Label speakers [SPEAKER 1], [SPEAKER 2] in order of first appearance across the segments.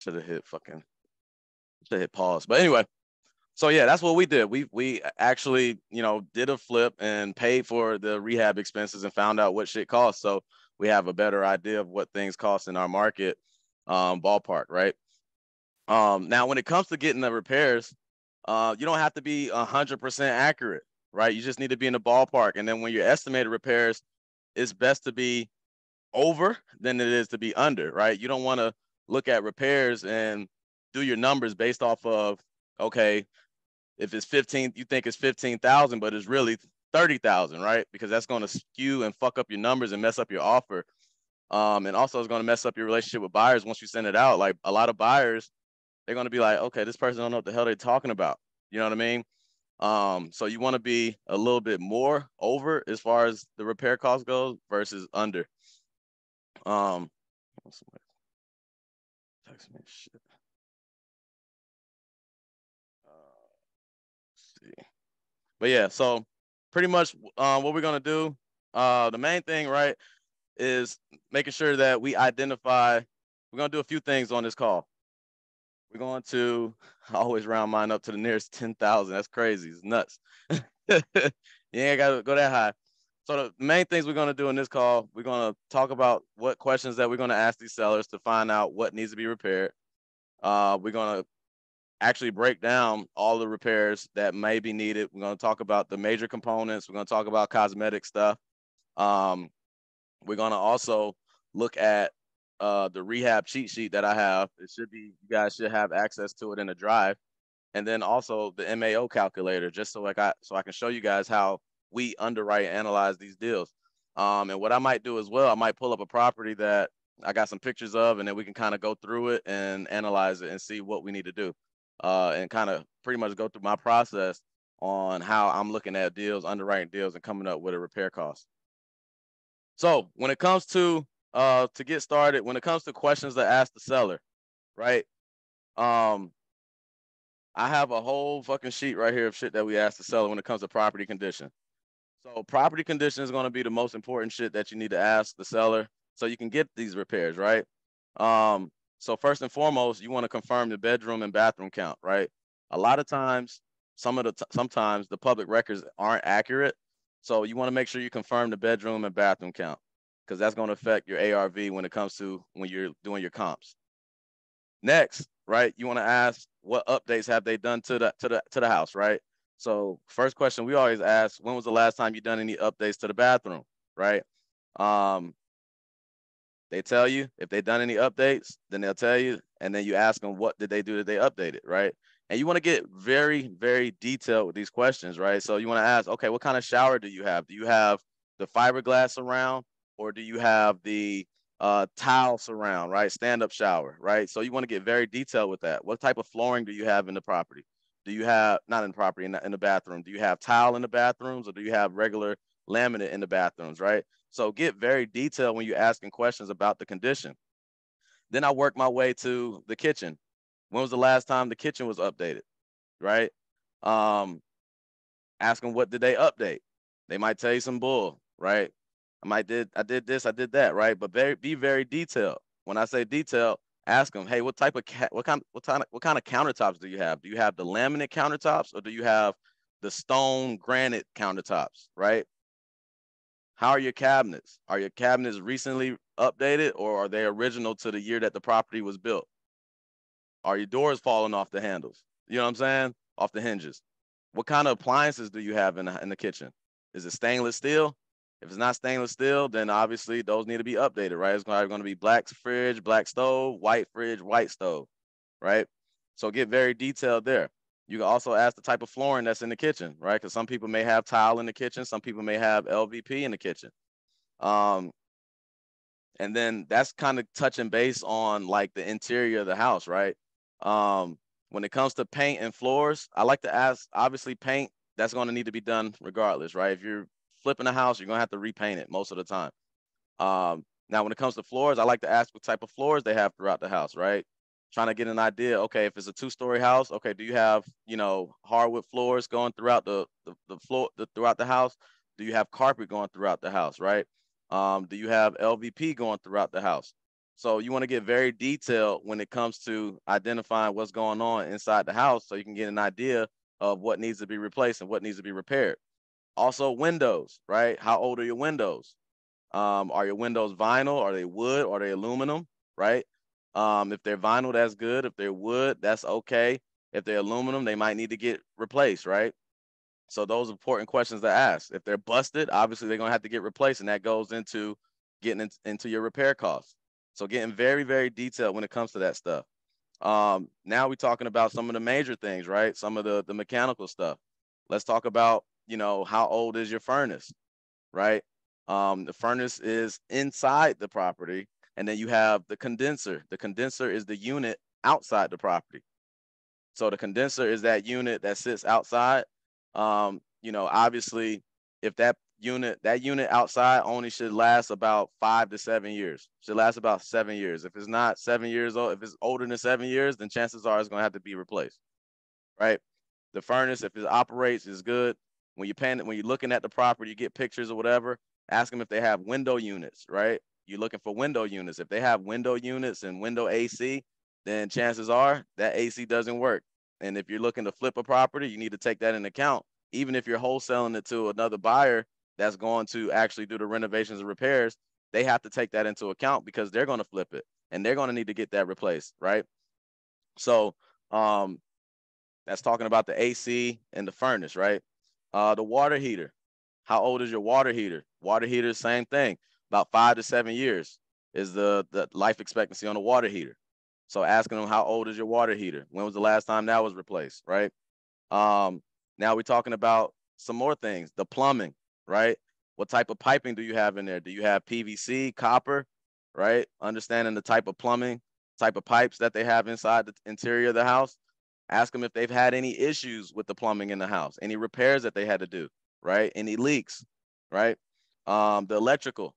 [SPEAKER 1] should have hit pause. But anyway, so yeah, that's what we did. We actually, you know, did a flip and paid for the rehab expenses and found out what shit costs. So we have a better idea of what things cost in our market, ballpark, right? Now when it comes to getting the repairs, you don't have to be 100% accurate, right? You just need to be in the ballpark. And then when you estimated repairs, it's best to be over than it is to be under, right? You don't want to look at repairs and do your numbers based off of, okay, if it's 15, you think it's 15,000, but it's really 30,000, right? Because that's going to skew and fuck up your numbers and mess up your offer. And also it's going to mess up your relationship with buyers once you send it out. Like a lot of buyers, they're going to be like, okay, this person don't know what the hell they're talking about. You know what I mean? So you want to be a little bit more over as far as the repair cost goes versus under. Text me shit. See. But yeah, so pretty much what we're gonna do, the main thing, right, is making sure that we identify. We're gonna do a few things on this call. We're going to always round mine up to the nearest 10,000. That's crazy. It's nuts. You ain't gotta go that high. So the main things we're gonna do in this call, we're gonna talk about what questions that we're gonna ask these sellers to find out what needs to be repaired. We're gonna actually break down all the repairs that may be needed. We're going to talk about the major components. We're going to talk about cosmetic stuff. We're going to also look at the rehab cheat sheet that I have. It should be, you guys should have access to it in a drive. And then also the MAO calculator, just so I can show you guys how we underwrite and analyze these deals. And what I might do as well, I might pull up a property that I got some pictures of, and then we can kind of go through it and analyze it and see what we need to do. And kind of pretty much go through my process on how I'm looking at deals, underwriting deals, and coming up with a repair cost. So when it comes to get started, when it comes to questions to ask the seller, right? I have a whole fucking sheet right here of shit that we ask the seller when it comes to property condition. So property condition is going to be the most important shit that you need to ask the seller so you can get these repairs, right? So first and foremost, you want to confirm the bedroom and bathroom count, right? A lot of times, sometimes the public records aren't accurate. So you want to make sure you confirm the bedroom and bathroom count because that's going to affect your ARV when it comes to when you're doing your comps. Next, right, you want to ask what updates have they done to the house, right? So first question we always ask, when was the last time you done any updates to the bathroom, right? They tell you if they done any updates, then they'll tell you, and then you ask them what did they do that they updated, right? And you want to get very, very detailed with these questions, right? So you want to ask, okay, what kind of shower do you have? Do you have the fiberglass surround, or do you have the tile surround, right? Stand-up shower, right? So you want to get very detailed with that. What type of flooring do you have in the property? Do you have, not in the property, in the bathroom, do you have tile in the bathrooms, or do you have regular laminate in the bathrooms, right? So get very detailed when you're asking questions about the condition. Then I work my way to the kitchen. When was the last time the kitchen was updated, right? Ask them what did they update. They might tell you some bull, right? I did this, I did that, right? But be very detailed. When I say detailed, ask them, hey, what kind of countertops do you have? Do you have the laminate countertops, or do you have the stone granite countertops, right? How are your cabinets? Are your cabinets recently updated, or are they original to the year that the property was built? Are your doors falling off the handles? You know what I'm saying? Off the hinges. What kind of appliances do you have in the kitchen? Is it stainless steel? If it's not stainless steel, then obviously those need to be updated, right? It's going to be black fridge, black stove, white fridge, white stove, right? So get very detailed there. You can also ask the type of flooring that's in the kitchen, right? Because some people may have tile in the kitchen. Some people may have LVP in the kitchen. And then that's kind of touching base on like the interior of the house, right? When it comes to paint and floors, I like to ask, obviously paint, that's going to need to be done regardless, right? If you're flipping a house, you're going to have to repaint it most of the time. Now, when it comes to floors, I like to ask what type of floors they have throughout the house, right? Trying to get an idea. Okay, if it's a 2-story house, okay, do you have, hardwood floors going throughout the floor throughout the house? Do you have carpet going throughout the house, right? Do you have LVP going throughout the house? So you want to get very detailed when it comes to identifying what's going on inside the house so you can get an idea of what needs to be replaced and what needs to be repaired. Also, windows, right? How old are your windows? Are your windows vinyl? Are they wood? Are they aluminum, right? If they're vinyl, that's good. If they're wood, that's okay. If they're aluminum, they might need to get replaced, right? So those are important questions to ask. If they're busted, obviously they're gonna have to get replaced, and that goes into getting into your repair costs. So getting very, very detailed when it comes to that stuff. Now we're talking about some of the major things, right? Some of the mechanical stuff. Let's talk about, how old is your furnace, right? The furnace is inside the property, and then you have the condenser. The condenser is the unit outside the property. So the condenser is that unit that sits outside. Obviously, if that unit outside only should last about 5 to 7 years. Should last about 7 years. If it's not 7 years old, if it's older than 7 years, then chances are it's going to have to be replaced, right? The furnace, if it operates, is good. When you're looking at the property, you get pictures or whatever. Ask them if they have window units, right? You're looking for window units. If they have window units and window AC, then chances are that AC doesn't work. And if you're looking to flip a property, you need to take that into account. Even if you're wholesaling it to another buyer that's going to actually do the renovations and repairs, they have to take that into account because they're going to flip it and they're going to need to get that replaced, right? So that's talking about the AC and the furnace, right? The water heater. How old is your water heater? Water heater, same thing. About 5 to 7 years is the life expectancy on a water heater. So asking them, how old is your water heater? When was the last time that was replaced, right? Now we're talking about some more things. The plumbing, right? What type of piping do you have in there? Do you have PVC, copper, right? Understanding the type of plumbing, type of pipes that they have inside the interior of the house. Ask them if they've had any issues with the plumbing in the house, any repairs that they had to do, right? Any leaks, right? The electrical,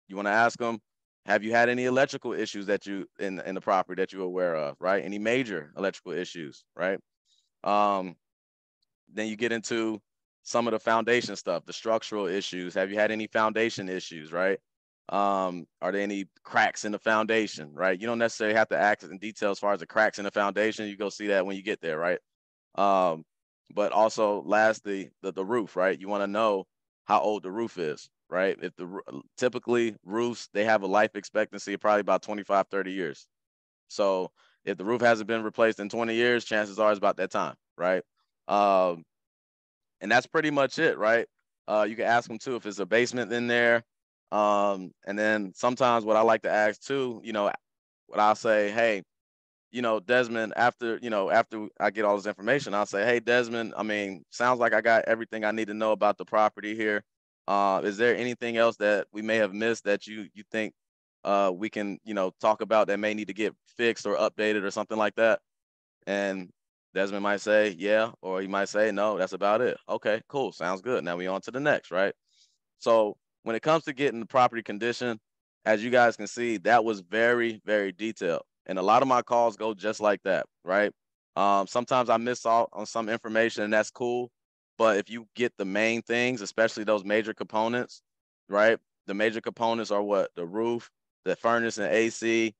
[SPEAKER 1] you want to ask them, have you had any electrical issues that you in the property that you're aware of, right? Any major electrical issues, right? Then you get into some of the foundation stuff, the structural issues. Have you had any foundation issues, right? Are there any cracks in the foundation, right? You don't necessarily have to ask in detail as far as the cracks in the foundation. You go see that when you get there, right? But also, lastly, the roof, right? You want to know how old the roof is, right? If typically roofs, they have a life expectancy of probably about 25, 30 years. So if the roof hasn't been replaced in 20 years, chances are it's about that time, right? And that's pretty much it, right? You can ask them too if it's a basement in there. And then sometimes what I like to ask too, what I'll say, hey, Desmond, after I get all this information, I'll say, hey, Desmond, I mean, sounds like I got everything I need to know about the property here. Is there anything else that we may have missed that you think we can, talk about that may need to get fixed or updated or something like that? And Desmond might say, yeah, or he might say, no, that's about it. Okay, cool. Sounds good. Now we on to the next, right? So when it comes to getting the property condition, as you guys can see, that was very, very detailed. And a lot of my calls go just like that, right? Sometimes I miss out on some information, and that's cool. But if you get the main things, especially those major components, right? The major components are what? The roof, the furnace and AC,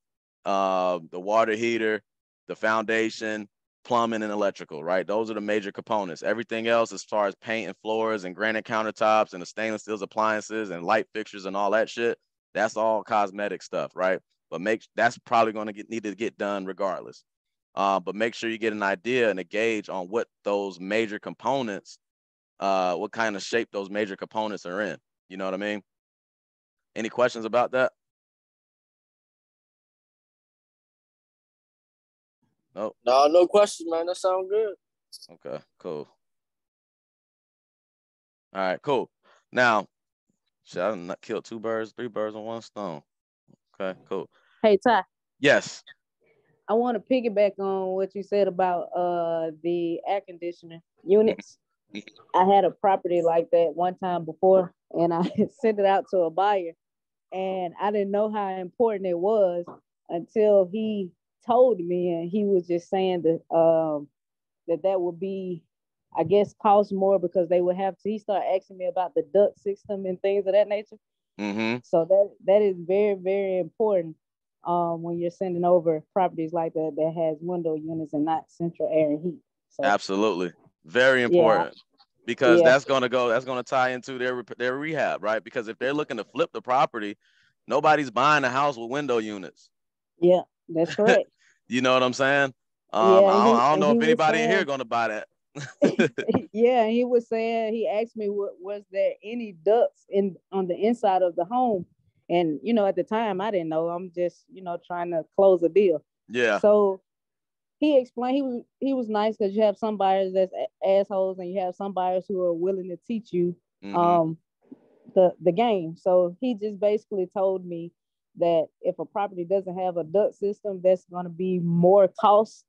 [SPEAKER 1] the water heater, the foundation, plumbing, and electrical, right? Those are the major components. Everything else, as far as paint and floors and granite countertops and the stainless steel appliances and light fixtures and all that shit, that's all cosmetic stuff, right? But that's probably going to need to get done regardless. But make sure you get an idea and a gauge on what those major components, what kind of shape those major components are in. You know what I mean? Any questions about that? Nope.
[SPEAKER 2] No question, man. That sounds good.
[SPEAKER 1] Okay, cool. All right, cool. Now, should I not kill 3 birds with 1 stone? Okay, cool.
[SPEAKER 3] Hey, Ty.
[SPEAKER 1] Yes.
[SPEAKER 3] I want to piggyback on what you said about the air conditioning units. I had a property like that one time before, and I sent it out to a buyer, and I didn't know how important it was until he told me, and he was just saying that that would be, I guess, cost more because they would have to. He started asking me about the duct system and things of that nature.
[SPEAKER 1] Mm-hmm.
[SPEAKER 3] So that is very, very important. when you're sending over properties like that that has window units and not central air and heat. So
[SPEAKER 1] Absolutely. Very
[SPEAKER 3] yeah,
[SPEAKER 1] important. Because
[SPEAKER 3] yeah,
[SPEAKER 1] that's gonna tie into their rehab, right? Because if they're looking to flip the property, nobody's buying a house with window units.
[SPEAKER 3] yeah, that's correct.
[SPEAKER 1] You know what I'm saying?
[SPEAKER 3] Yeah,
[SPEAKER 1] I don't
[SPEAKER 3] and
[SPEAKER 1] know
[SPEAKER 3] he
[SPEAKER 1] if
[SPEAKER 3] was
[SPEAKER 1] anybody in here
[SPEAKER 3] saying,
[SPEAKER 1] gonna buy that.
[SPEAKER 3] yeah, and he was saying, he asked me, what was there any ducts in on the inside of the home? And at the time I didn't know. I'm just trying to close a deal.
[SPEAKER 1] Yeah.
[SPEAKER 3] So he explained, he was nice, because you have some buyers that's assholes, and you have some buyers who are willing to teach you
[SPEAKER 1] Mm-hmm.
[SPEAKER 3] the game. So he just basically told me that if a property doesn't have a duct system, that's going to be more cost,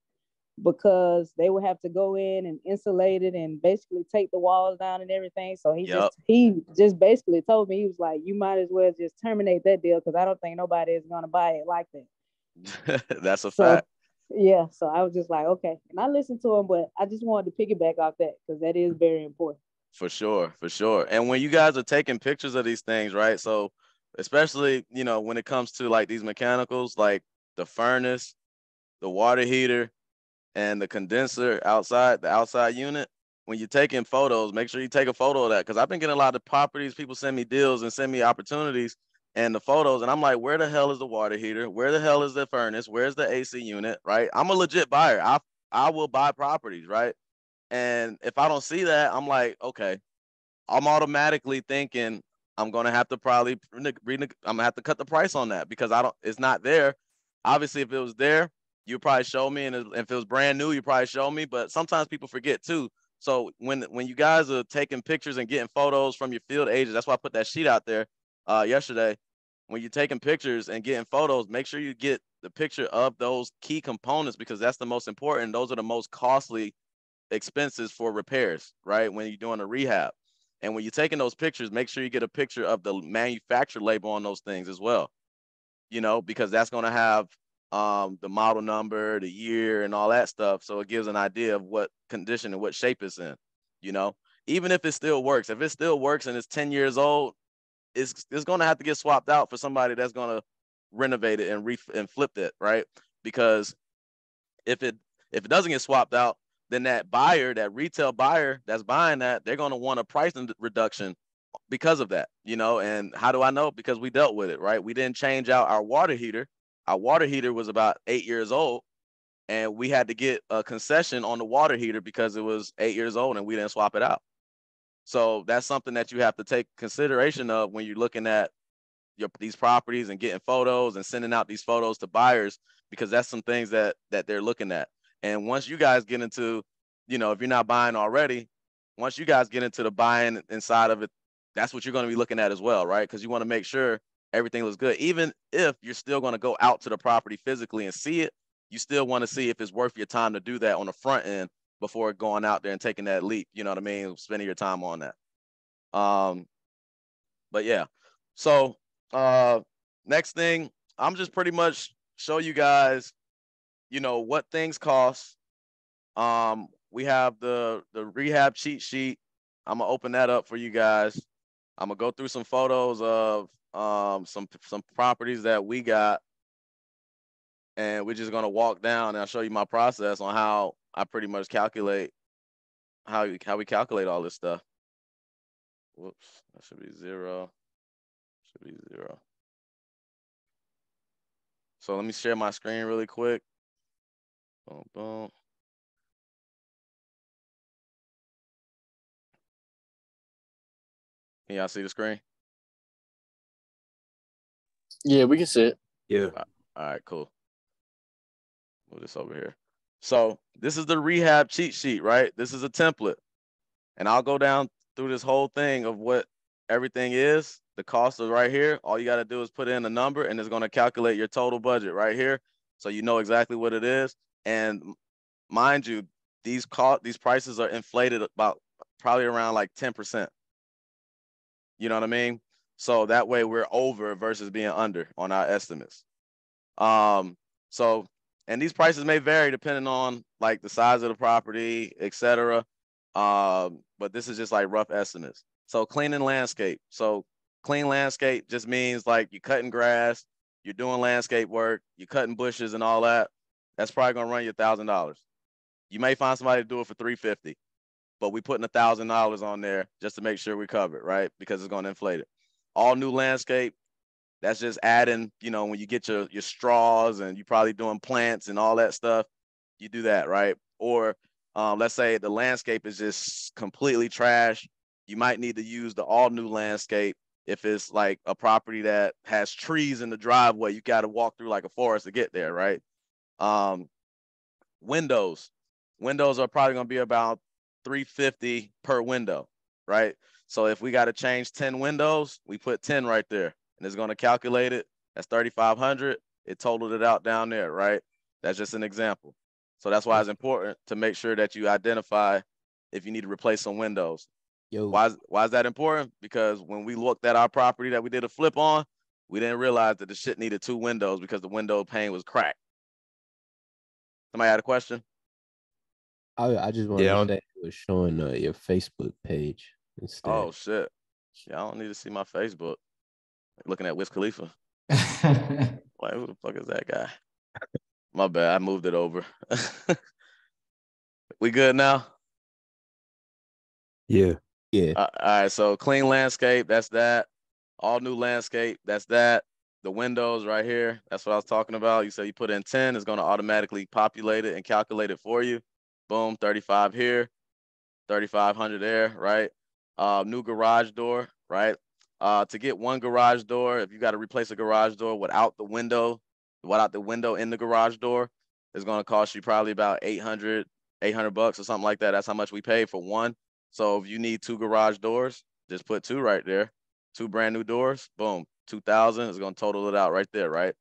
[SPEAKER 3] because they would have to go in and insulate it and basically take the walls down and everything. So
[SPEAKER 1] Yep.
[SPEAKER 3] he just basically told me, he was like, you might as well just terminate that deal, because I don't think nobody is going to buy it like that.
[SPEAKER 1] That's a
[SPEAKER 3] So
[SPEAKER 1] fact.
[SPEAKER 3] yeah, so I was just like, okay. And I listened to him, but I just wanted to piggyback off that, because that is very important.
[SPEAKER 1] For sure, for sure. And when you guys are taking pictures of these things, right? So especially, when it comes to like these mechanicals, like the furnace, the water heater, and the condenser outside, the outside unit, when you're taking photos, make sure you take a photo of that. Because I've been getting a lot of properties, people send me deals and send me opportunities and the photos. And I'm like, where the hell is the water heater? Where the hell is the furnace? Where's the AC unit? Right? I'm a legit buyer. I will buy properties, right? And if I don't see that, I'm like, okay, I'm automatically thinking I'm gonna have to probably I'm gonna have to cut the price on that, because it's not there. Obviously, if it was there, you probably show me, and if it was brand new, you probably show me. But sometimes people forget too. So when you guys are taking pictures and getting photos from your field agents, that's why I put that sheet out there yesterday. When you're taking pictures and getting photos, make sure you get the picture of those key components, because that's the most important. Those are the most costly expenses for repairs, right? When you're doing a rehab. And when you're taking those pictures, make sure you get a picture of the manufacturer label on those things as well, because that's going to have the model number, the year, and all that stuff. So it gives an idea of what condition and what shape it's in, you know, even if it still works. If it still works and it's 10 years old, it's going to have to get swapped out for somebody that's going to renovate it and flip it, right? Because if it doesn't get swapped out, then that buyer, that retail buyer that's buying that, they're going to want a price reduction because of that, And how do I know? Because we dealt with it, right? We didn't change out our water heater. Our water heater was about 8 years old, and we had to get a concession on the water heater because it was 8 years old and we didn't swap it out. So that's something that you have to take consideration of when you're looking at these properties and getting photos and sending out these photos to buyers, because that's some things that they're looking at. And once you guys get into, if you're not buying already, once you guys get into the buying inside of it, that's what you're going to be looking at as well, right? Because you want to make sure everything looks good. Even if you're still going to go out to the property physically and see it, you still want to see if it's worth your time to do that on the front end before going out there and taking that leap. You know what I mean? Spending your time on that. But yeah. So next thing, I'm just pretty much show you guys, what things cost. We have the rehab cheat sheet. I'm gonna open that up for you guys. I'm gonna go through some photos of some properties that we got, and we're just gonna walk down and I'll show you my process on how I pretty much calculate how we calculate all this stuff. Whoops, that should be 0. Should be 0. So let me share my screen really quick. Boom, boom. Can y'all see the screen?
[SPEAKER 2] Yeah, we can see it.
[SPEAKER 4] Yeah.
[SPEAKER 1] All right, cool. Move this over here. So this is the rehab cheat sheet, right? This is a template. And I'll go down through this whole thing of what everything is. The cost is right here. All you got to do is put in a number, and it's going to calculate your total budget right here. So you know exactly what it is. And mind you, these prices are inflated about probably around like 10%. You know what I mean? So that way we're over versus being under on our estimates. So, and these prices may vary depending on like the size of the property, etc. But this is just like rough estimates. So cleaning landscape. So clean landscape just means like you cutting grass, you're doing landscape work, you're cutting bushes and all that, that's probably gonna run you $1,000. You may find somebody to do it for $350, but we putting $1,000 on there just to make sure we cover it, right? Because it's gonna inflate it. All new landscape, that's just adding, you know, when you get your straws and you're probably doing plants and all that stuff, you do that, right? Or let's say the landscape is just completely trash. You might need to use the all new landscape. If it's like a property that has trees in the driveway, you got to walk through like a forest to get there, right? Windows are probably going to be about $350 per window, right? So if we got to change 10 windows, we put 10 right there, and it's going to calculate it. That's 3,500. It totaled it out down there, right? That's just an example. So that's why it's important to make sure that you identify if you need to replace some windows.
[SPEAKER 4] Yo,
[SPEAKER 1] Why is that important? Because when we looked at our property that we did a flip on, we didn't realize that the shit needed 2 windows because the window pane was cracked. Somebody had a question?
[SPEAKER 4] I just wanted to say it was showing your Facebook page instead.
[SPEAKER 1] Oh shit! Yeah, I don't need to see my Facebook. Looking at Wiz Khalifa. Like, who the fuck is that guy? My bad. I moved it over. We good now?
[SPEAKER 4] Yeah.
[SPEAKER 1] All right. So clean landscape. That's that. All new landscape. That's that. The windows right here. That's what I was talking about. You said you put in 10. It's going to automatically populate it and calculate it for you. Boom. 35 here. 3,500 there. Right. New garage door. Right. To get one garage door, if you got to replace a garage door without the window in the garage door, it's going to cost you probably about $800 or something like that. That's how much we pay for one. So if you need 2 garage doors, just put 2 right there. 2 brand new doors, boom, 2,000 is going to total it out right there, right?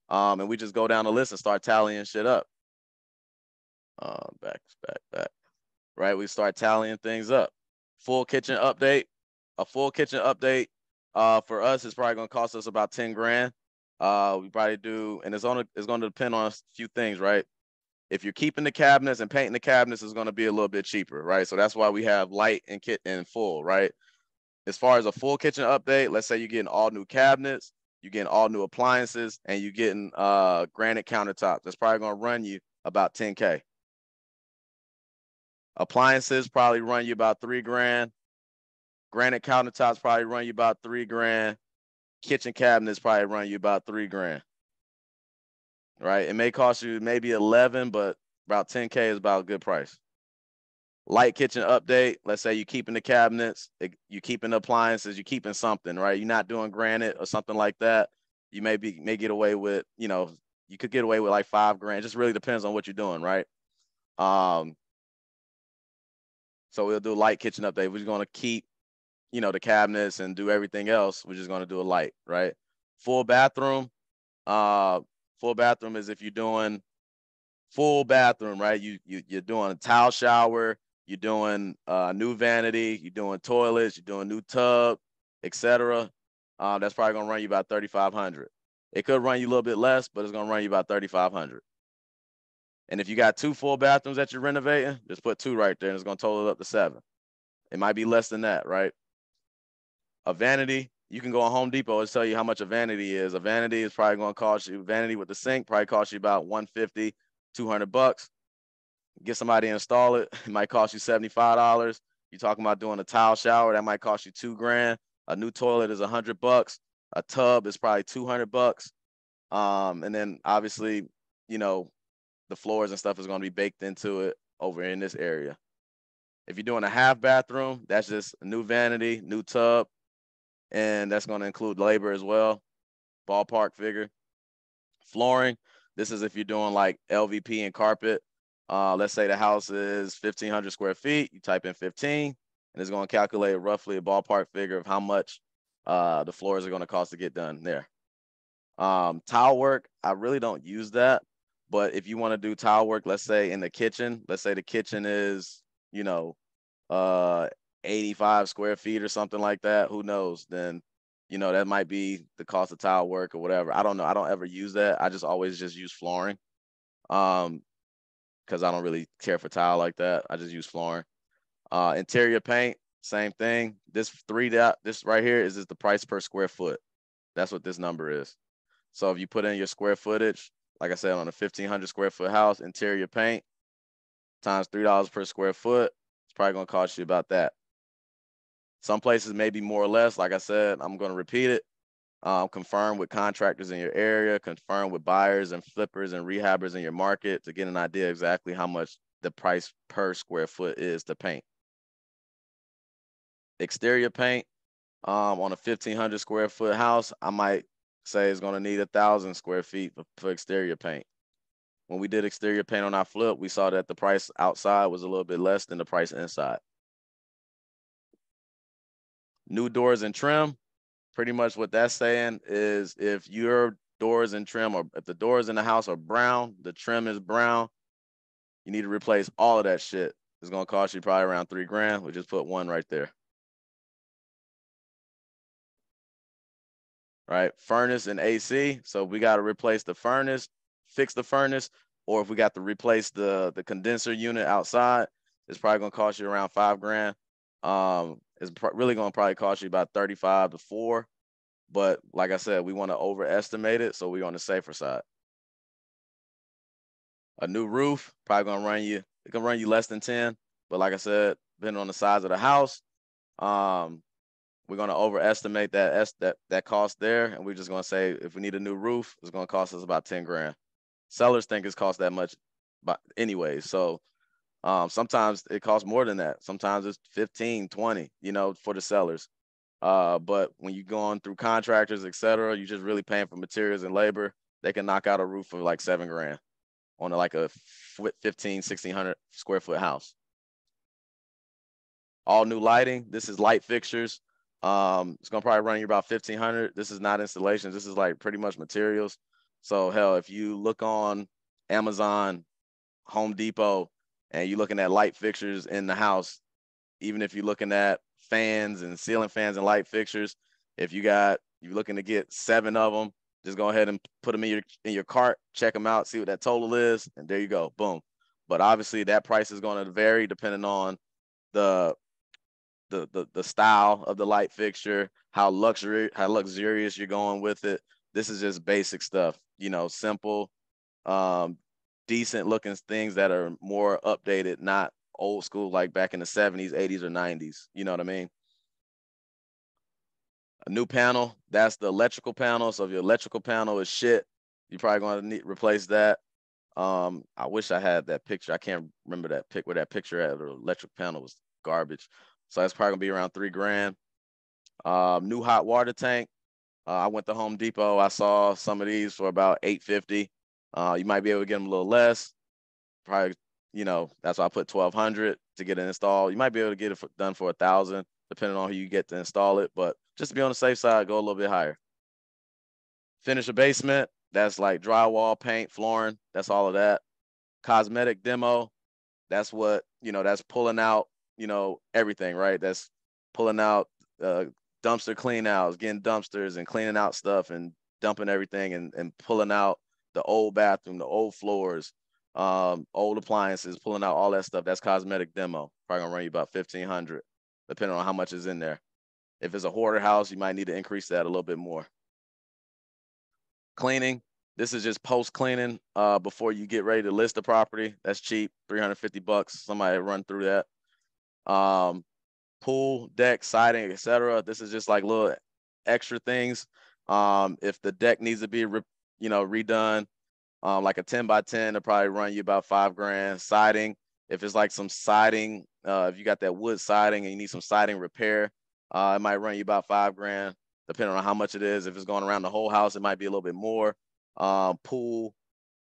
[SPEAKER 1] And we just go down the list and start tallying shit up. Back. Right, we start tallying things up. Full kitchen update. A full kitchen update for us is probably going to cost us about 10 grand. We probably do, and it's going to depend on a few things, right? If you're keeping the cabinets and painting the cabinets, is going to be a little bit cheaper, right? So that's why we have light and kit and full, right? As far as a full kitchen update, let's say you're getting all new cabinets, you're getting all new appliances, and you're getting granite countertops. That's probably going to run you about 10K. Appliances probably run you about 3 grand. Granite countertops probably run you about 3 grand. Kitchen cabinets probably run you about 3 grand. Right? It may cost you maybe 11, but about 10K is about a good price. Light kitchen update. Let's say you're keeping the cabinets, you're keeping the appliances, you're keeping something, right? You're not doing granite or something like that. You may get away with, you could get away with like 5 grand. It just really depends on what you're doing, right? So we'll do a light kitchen update. We're just going to keep, the cabinets and do everything else. We're just going to do a light, right? Full bathroom. Full bathroom is if you're doing full bathroom, right? You're doing a tile shower, you're doing new vanity, you're doing toilets, you're doing new tub, etc. That's probably going to run you about 3,500. It could run you a little bit less, but it's going to run you about 3,500. And if you got 2 full bathrooms that you're renovating, just put 2 right there, and it's going to total it up to 7. It might be less than that, right? A vanity, you can go on Home Depot and tell you how much a vanity is. A vanity is probably going to cost you, vanity with the sink probably cost you about $150, $200. Get somebody to install it. It might cost you $75. You're talking about doing a tile shower, that might cost you $2 grand. A new toilet is $100. A tub is probably $200. And then obviously, the floors and stuff is going to be baked into it over in this area. If you're doing a half bathroom, that's just a new vanity, new tub, and that's going to include labor as well. Ballpark figure. Flooring, this is if you're doing like LVP and carpet. Let's say the house is 1,500 square feet. You type in 15, and it's going to calculate roughly a ballpark figure of how much the floors are going to cost to get done there. Tile work, I really don't use that. But if you want to do tile work, let's say in the kitchen, let's say the kitchen is, 85 square feet or something like that, who knows? Then, that might be the cost of tile work or whatever. I don't know. I don't ever use that. I just always use flooring. Because I don't really care for tile like that. I just use flooring. Interior paint, same thing. This right here is just the price per square foot. That's what this number is. So if you put in your square footage, like I said, on a 1,500 square foot house, interior paint times $3 per square foot, it's probably going to cost you about that. Some places may be more or less. Like I said, I'm going to repeat it. Confirm with contractors in your area, confirm with buyers and flippers and rehabbers in your market to get an idea exactly how much the price per square foot is to paint. Exterior paint on a 1,500 square foot house, I might say it's going to need 1,000 square feet for exterior paint. When we did exterior paint on our flip, we saw that the price outside was a little bit less than the price inside. New doors and trim, pretty much what that's saying is if your doors and trim, or if the doors in the house are brown, the trim is brown, you need to replace all of that shit. It's going to cost you probably around $3,000. We'll just put one right there. Right, furnace and AC. So we got to replace the furnace, fix the furnace, or if we got to replace the condenser unit outside, it's probably going to cost you around $5,000. It's really going to probably cost you about 35 to 4. But like I said, we want to overestimate it, so we're on the safer side. A new roof probably going to run you, it can run you less than 10. But like I said, depending on the size of the house, we're going to overestimate that cost there, and we're just going to say if we need a new roof, it's going to cost us about $10,000. Sellers think it's cost that much, but anyway, so sometimes it costs more than that. Sometimes it's 15, 20, you know, for the sellers. But when you go on through contractors, etc., you're just really paying for materials and labor. They can knock out a roof for like $7,000 on like a 1,500-1,600 square foot house. All new lighting. This is light fixtures. It's gonna probably run you about $1,500. This is not installations. This is like pretty much materials. So hell, if you look on Amazon, Home Depot, and you're looking at light fixtures in the house, even if you're looking at fans and ceiling fans and light fixtures, if you're looking to get 7 of them, just go ahead and put them in your cart, check them out, see what that total is, and there you go, boom. But obviously that price is going to vary depending on the style of the light fixture, how luxurious you're going with it. This is just basic stuff, you know, simple, decent looking things that are more updated, not old school like back in the 70s, 80s, or 90s. You know what I mean? A new panel, that's the electrical panel. So if your electrical panel is shit, you're probably going to need to replace that. I wish I had that picture. I can't remember where that picture at. The electric panel was garbage. So that's probably gonna be around $3,000. New hot water tank. I went to Home Depot. I saw some of these for about $850. You might be able to get them a little less. Probably, you know, that's why I put $1,200 to get it installed. You might be able to get it done for $1,000, depending on who you get to install it. But just to be on the safe side, go a little bit higher. Finish a basement. That's like drywall, paint, flooring. That's all of that. Cosmetic demo. That's what, you know, that's pulling out, you know, everything, right? That's pulling out dumpster clean outs, getting dumpsters and cleaning out stuff and dumping everything and pulling out the old bathroom, the old floors, old appliances, pulling out all that stuff. That's cosmetic demo. Probably gonna run you about $1,500, depending on how much is in there. If it's a hoarder house, you might need to increase that a little bit more. Cleaning. This is just post cleaning before you get ready to list the property. That's cheap, $350. Somebody run through that. Pool, deck, siding, etc. This is just like little extra things. If the deck needs to be redone, like a 10 by 10, it'll probably run you about $5,000. Siding, if it's like some siding, if you got that wood siding and you need some siding repair, it might run you about $5,000, depending on how much it is. If it's going around the whole house, it might be a little bit more. Pool,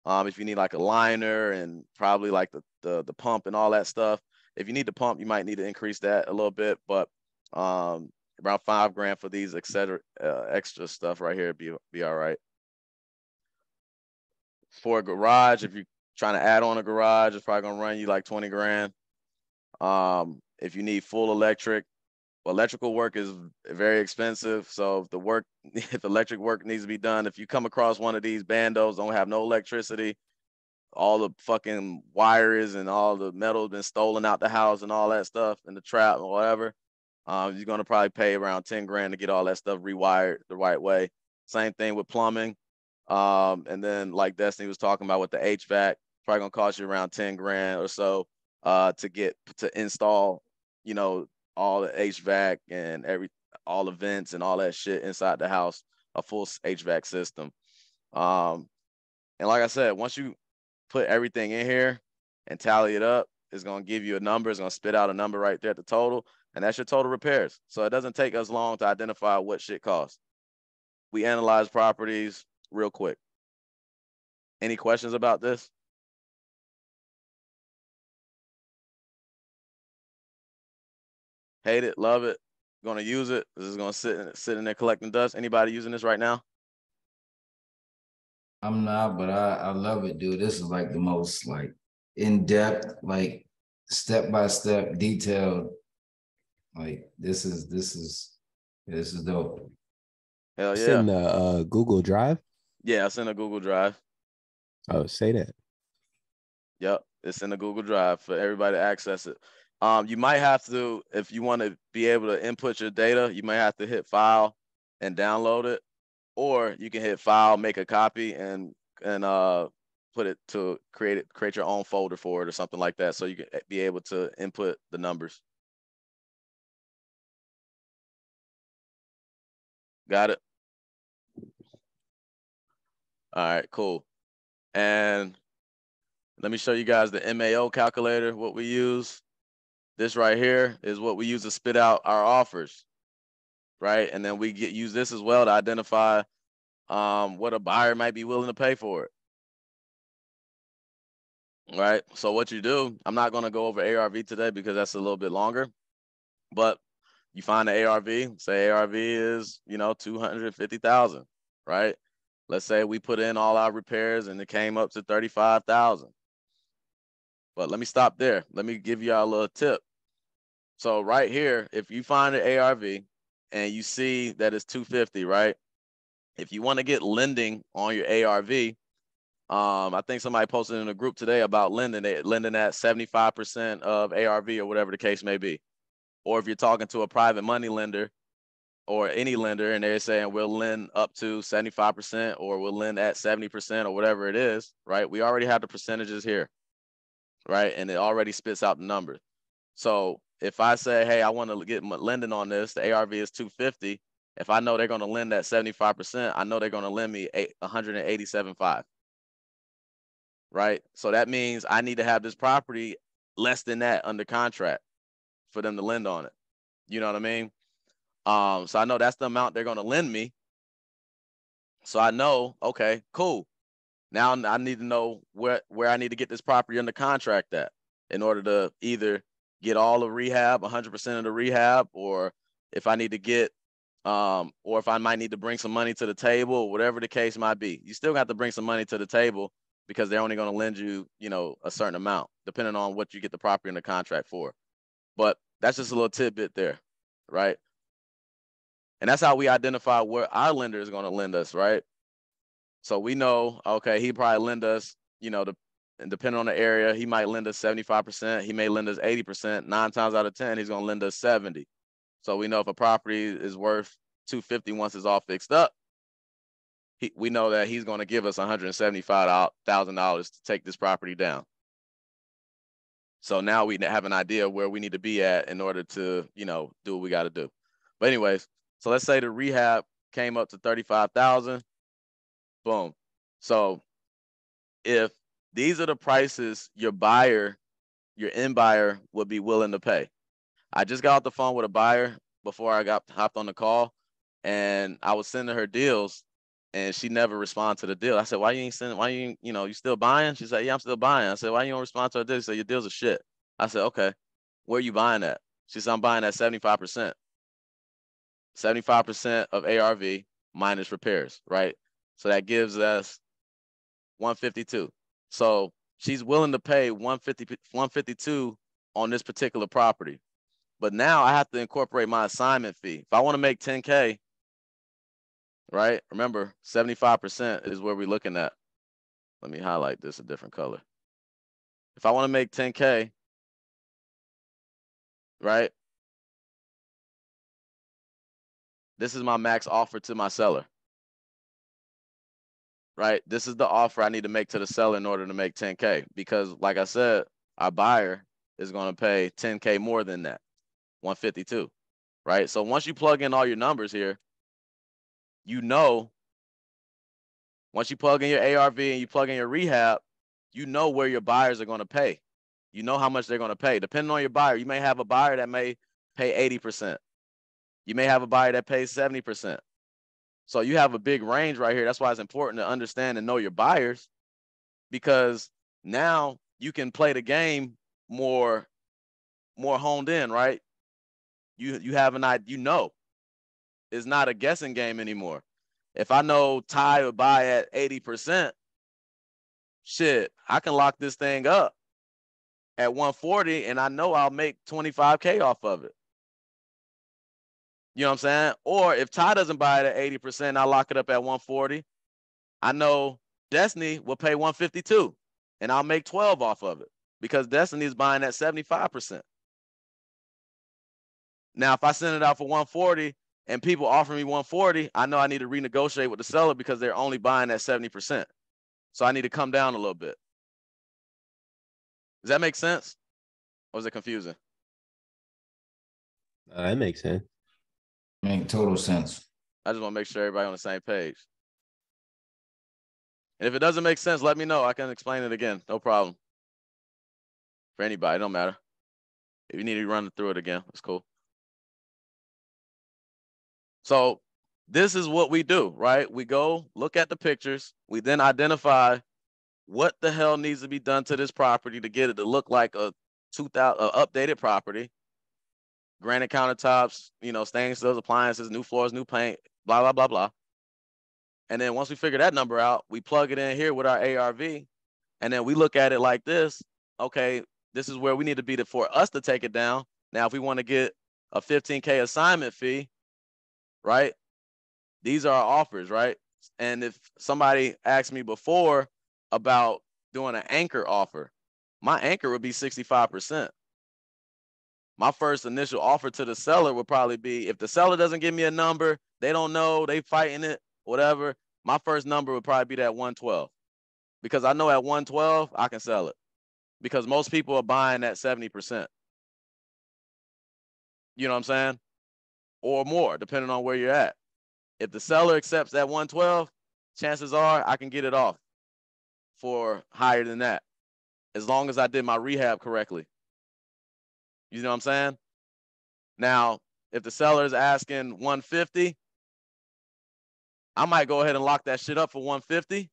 [SPEAKER 1] if you need like a liner and probably like the pump and all that stuff. If you need the pump, you might need to increase that a little bit, but around $5,000 for these extra stuff right here be all right. For a garage, if you're trying to add on a garage, it's probably gonna run you like $20,000. If you need full electrical work is very expensive. So if electric work needs to be done, if you come across one of these bandos, don't have no electricity, all the fucking wires and all the metal been stolen out the house and all that stuff in the trap or whatever, you're gonna probably pay around $10,000 to get all that stuff rewired the right way. Same thing with plumbing. And then like Destiny was talking about with the HVAC, probably gonna cost you around 10 grand or so to install, you know, all the HVAC and all the vents and all that shit inside the house, a full HVAC system. And like I said, once you put everything in here and tally it up, it's gonna give you a number. It's gonna spit out a number right there at the total, and that's your total repairs. So it doesn't take us long to identify what shit costs. We analyze properties real quick. Any questions about this? Hate it, love it, gonna use it. This is gonna sit in there collecting dust. Anybody using this right now?
[SPEAKER 5] I'm not, but I love it, dude. This is like the most like in-depth, like step-by-step detailed. Like this is dope.
[SPEAKER 1] Hell
[SPEAKER 4] It's
[SPEAKER 1] yeah.
[SPEAKER 4] in the Google Drive.
[SPEAKER 1] Yeah, it's in a Google Drive.
[SPEAKER 4] Oh, say that.
[SPEAKER 1] Yep, it's in the Google Drive for everybody to access it. You might have to, if you want to be able to input your data, you might have to hit file and download it, or you can hit file, make a copy, and put it to create your own folder for it or something like that, so you can be able to input the numbers. Got it? All right, cool. And let me show you guys the MAO calculator, what we use. This right here is what we use to spit out our offers, right? And then we use this as well to identify what a buyer might be willing to pay for it. Right. So what you do, I'm not going to go over ARV today because that's a little bit longer, but you find the ARV, say ARV is, 250,000, right? Let's say we put in all our repairs and it came up to 35,000. But let me stop there. Let me give you all a little tip. So right here, if you find an ARV and you see that it's 250, right? If you want to get lending on your ARV, I think somebody posted in a group today about lending at 75% of ARV or whatever the case may be. Or if you're talking to a private money lender or any lender and they're saying we'll lend up to 75% or we'll lend at 70% or whatever it is, right? We already have the percentages here, right? And it already spits out the numbers. So if I say, hey, I want to get lending on this, the ARV is 250. If I know they're going to lend at 75%, I know they're going to lend me 187.5. Right? So that means I need to have this property less than that under contract for them to lend on it. You know what I mean? So I know that's the amount they're going to lend me. So I know, okay, cool. Now I need to know where I need to get this property under contract at in order to either get all the rehab, 100% of the rehab, or if I need to get, or if I might need to bring some money to the table, or whatever the case might be. You still got to bring some money to the table because they're only going to lend you, a certain amount, depending on what you get the property in the contract for. But that's just a little tidbit there, right? And that's how we identify where our lender is going to lend us, right? So we know, okay, he probably lend us, and depending on the area, he might lend us 75%. He may lend us 80%. 9 times out of 10, he's going to lend us 70. So we know if a property is worth 250 once it's all fixed up, we know that he's going to give us $175,000 to take this property down. So now we have an idea where we need to be at in order to, do what we got to do. But anyways, so let's say the rehab came up to 35,000. Boom. So if these are the prices your end buyer would be willing to pay. I just got off the phone with a buyer before I hopped on the call, and I was sending her deals, and she never responded to the deal. I said, why you ain't sending, you still buying? She said, yeah, I'm still buying. I said, why you don't respond to her deal? She said, your deals are shit. I said, okay, where are you buying at? She said, I'm buying at 75%. 75% of ARV minus repairs, right? So that gives us 152. So she's willing to pay 152 on this particular property. But now I have to incorporate my assignment fee. If I want to make 10K, right? Remember, 75% is where we're looking at. Let me highlight this a different color. If I want to make 10K, right? This is my max offer to my seller. right? This is the offer I need to make to the seller in order to make 10K, because like I said, our buyer is going to pay 10K more than that, 152, right? So once you plug in all your numbers here, you know, once you plug in your ARV and you plug in your rehab, you know where your buyers are going to pay. You know how much they're going to pay. Depending on your buyer, you may have a buyer that may pay 80%. You may have a buyer that pays 70%. So you have a big range right here. That's why it's important to understand and know your buyers, because now you can play the game more honed in, right? You have an idea, you know, it's not a guessing game anymore. If I know Ty would buy at 80%, shit, I can lock this thing up at 140 and I know I'll make 25K off of it. You know what I'm saying? Or if Ty doesn't buy it at 80%, I lock it up at 140. I know Destiny will pay 152 and I'll make 12 off of it because Destiny is buying at 75%. Now, if I send it out for 140 and people offer me 140, I know I need to renegotiate with the seller because they're only buying at 70%. So I need to come down a little bit. Does that make sense? Or is it confusing?
[SPEAKER 4] That makes sense.
[SPEAKER 5] Make total sense.
[SPEAKER 1] I just want to make sure everybody on the same page. And if it doesn't make sense, let me know. I can explain it again. No problem. For anybody, it don't matter. If you need to run through it again, it's cool. So this is what we do, right? We go look at the pictures. We then identify what the hell needs to be done to this property to get it to look like a 2000 updated property. Granite countertops, you know, stainless steel appliances, new floors, new paint, blah, blah, blah, blah. And then once we figure that number out, we plug it in here with our ARV. And then we look at it like this. Okay, this is where we need to be for us to take it down. Now, if we want to get a 15K assignment fee, right? These are our offers, right? And if somebody asked me before about doing an anchor offer, my anchor would be 65%. My first initial offer to the seller would probably be, if the seller doesn't give me a number, they don't know, they fighting it, whatever, my first number would probably be that 112. Because I know at 112, I can sell it. Because most people are buying at 70%. You know what I'm saying? Or more, depending on where you're at. If the seller accepts that 112, chances are I can get it off for higher than that, as long as I did my rehab correctly. You know what I'm saying? Now, if the seller is asking 150, I might go ahead and lock that shit up for 150,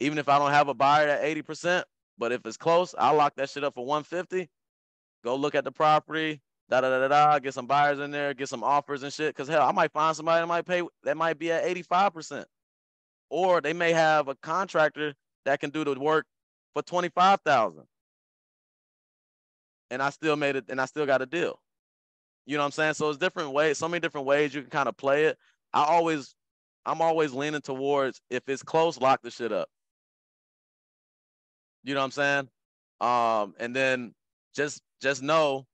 [SPEAKER 1] even if I don't have a buyer at 80%. But if it's close, I'll lock that shit up for 150. Go look at the property, get some buyers in there, get some offers and shit. Because hell, I might find somebody that might be at 85%. Or they may have a contractor that can do the work for 25,000. And I still made it, and I still got a deal. You know what I'm saying? So it's different ways, so many different ways you can kind of play it. I'm always leaning towards, if it's close, lock the shit up. You know what I'm saying? And then just know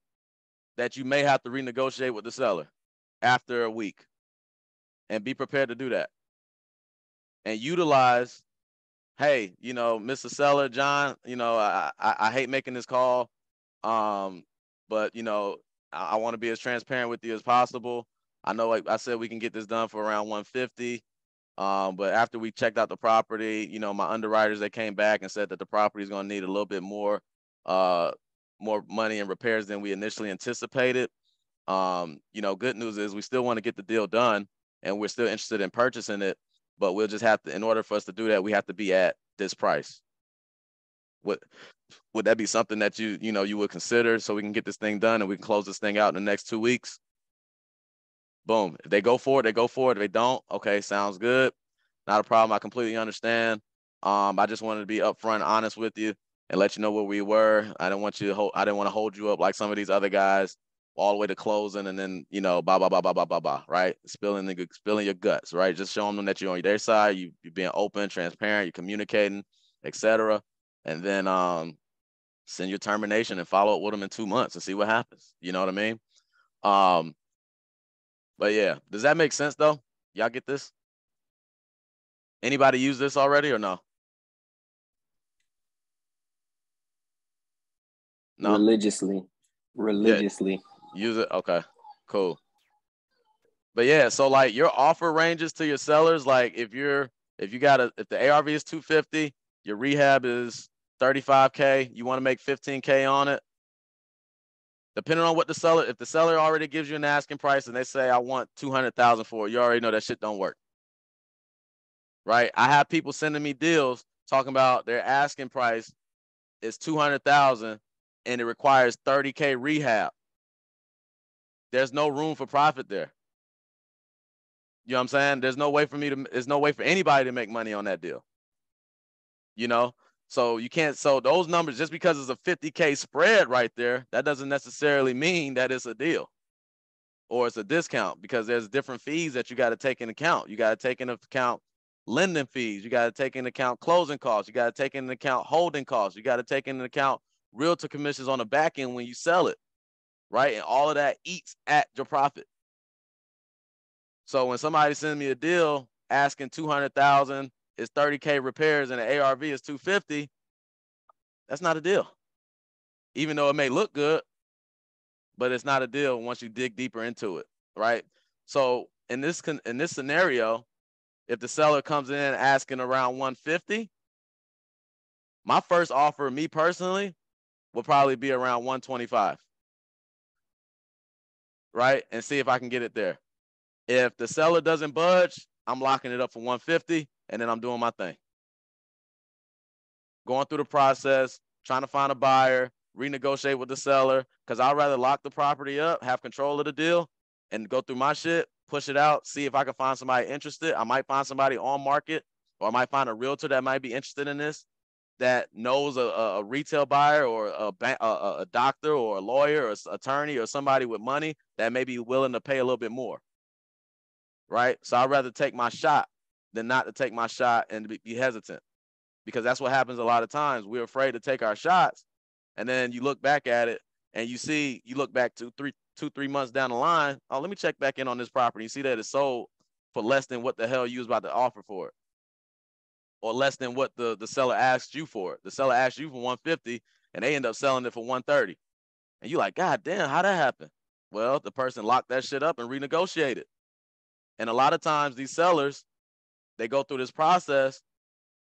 [SPEAKER 1] that you may have to renegotiate with the seller after a week, and be prepared to do that. And utilize, hey, you know, Mr. Seller, John, you know, I hate making this call, but you know, I want to be as transparent with you as possible. I know, like I said, we can get this done for around 150. But after we checked out the property, you know, my underwriters, they came back and said that the property is going to need a little bit more money and repairs than we initially anticipated. You know, good news is we still want to get the deal done, and we're still interested in purchasing it, but we'll just have to, in order for us to do that, we have to be at this price. Would that be something that you would consider, so we can get this thing done and we can close this thing out in the next 2 weeks? Boom. If they go for it, they go for it. If they don't, okay, sounds good. Not a problem. I completely understand. I just wanted to be upfront, honest with you, and let you know where we were. I didn't want to hold you up like some of these other guys all the way to closing, and then, you know, blah, blah, blah, blah, blah, blah, blah, right? Spilling your guts, right? Just showing them that you're on their side, you're being open, transparent, you're communicating, etc. And then send your termination and follow up with them in 2 months and see what happens. You know what I mean? But yeah, does that make sense though? Y'all get this? Anybody use this already or no? No.
[SPEAKER 2] Religiously.
[SPEAKER 1] Yeah, use it. Okay, cool. But yeah, so like your offer ranges to your sellers, like if the ARV is 250, your rehab is 35K, you want to make 15K on it. Depending on what if the seller already gives you an asking price and they say I want 200,000 for it, you already know that shit don't work. Right? I have people sending me deals talking about their asking price is 200,000 and it requires 30K rehab. There's no room for profit there. You know what I'm saying? There's no way for anybody to make money on that deal. You know? So you can't, so those numbers, just because it's a 50K spread right there, that doesn't necessarily mean that it's a deal or it's a discount, because there's different fees that you got to take into account. You got to take into account lending fees. You got to take into account closing costs. You got to take into account holding costs. You got to take into account realtor commissions on the back end when you sell it, right? And all of that eats at your profit. So when somebody sends me a deal asking 200,000, is 30K repairs, and the ARV is 250, that's not a deal. Even though it may look good, but it's not a deal once you dig deeper into it, right? So in this scenario, if the seller comes in asking around 150, my first offer, me personally, will probably be around 125, right? And see if I can get it there. If the seller doesn't budge, I'm locking it up for 150, and then I'm doing my thing. Going through the process, trying to find a buyer, renegotiate with the seller, because I'd rather lock the property up, have control of the deal, and go through my shit, push it out, see if I can find somebody interested. I might find somebody on market, or I might find a realtor that might be interested in this, that knows a retail buyer or a doctor or a lawyer or an attorney or somebody with money that may be willing to pay a little bit more, right? So I'd rather take my shot than not to take my shot and be hesitant, because that's what happens a lot of times. We're afraid to take our shots, and then you look back at it and you look back 2-3 months down the line. Oh, let me check back in on this property. You see that it's sold for less than what the hell you was about to offer for it, or less than what the seller asked you for it. The seller asked you for 150 and they end up selling it for 130. And you like, God damn, how'd that happen? Well, the person locked that shit up and renegotiated. And a lot of times these sellers, they go through this process.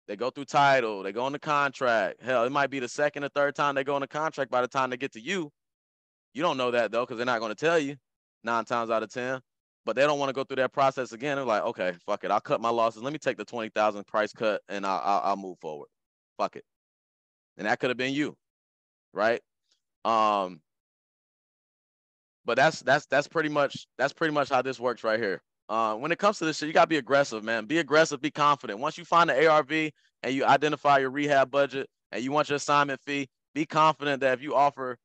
[SPEAKER 1] They go through title, they go on the contract. Hell, it might be the second or third time they go on the contract by the time they get to you. You don't know that though, because they're not going to tell you 9 times out of 10. But they don't want to go through that process again. They're like, okay, fuck it. I'll cut my losses. Let me take the 20,000 price cut and I'll move forward. Fuck it. And that could have been you, right? But that's pretty much how this works right here. When it comes to this shit, you gotta be aggressive, man. Be aggressive, be confident. Once you find the ARV and you identify your rehab budget and you want your assignment fee, be confident that if you offer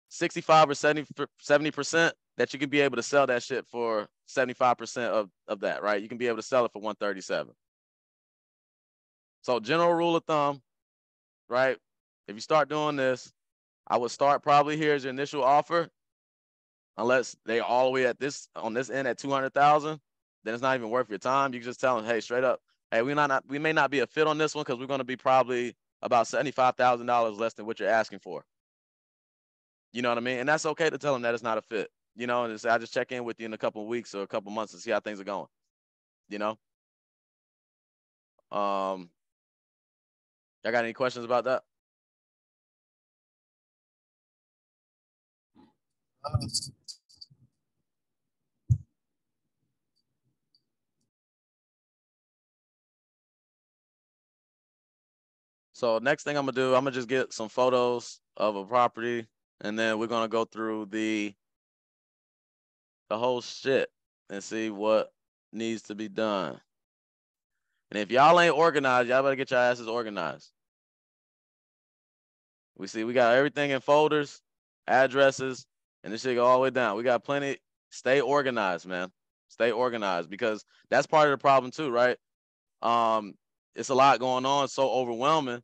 [SPEAKER 1] 65 or 70%, that you can be able to sell that shit for 75% of that, right? You can be able to sell it for 137. So general rule of thumb, right? If you start doing this, I would start probably here as your initial offer. Unless they all the way on this end at 200,000, then it's not even worth your time. You can just tell them, hey, straight up, hey, we may not be a fit on this one because we're going to be probably about $75,000 less than what you're asking for. You know what I mean? And that's okay to tell them that it's not a fit. You know, and I just check in with you in a couple of weeks or a couple of months to see how things are going. You know? Y'all got any questions about that? So next thing I'm gonna do, I'm gonna just get some photos of a property, and then we're gonna go through the whole shit and see what needs to be done. And if y'all ain't organized, y'all better get your asses organized. We got everything in folders, addresses, and this shit go all the way down. We got plenty. Stay organized, man. Stay organized, because that's part of the problem too, right? It's a lot going on, so overwhelming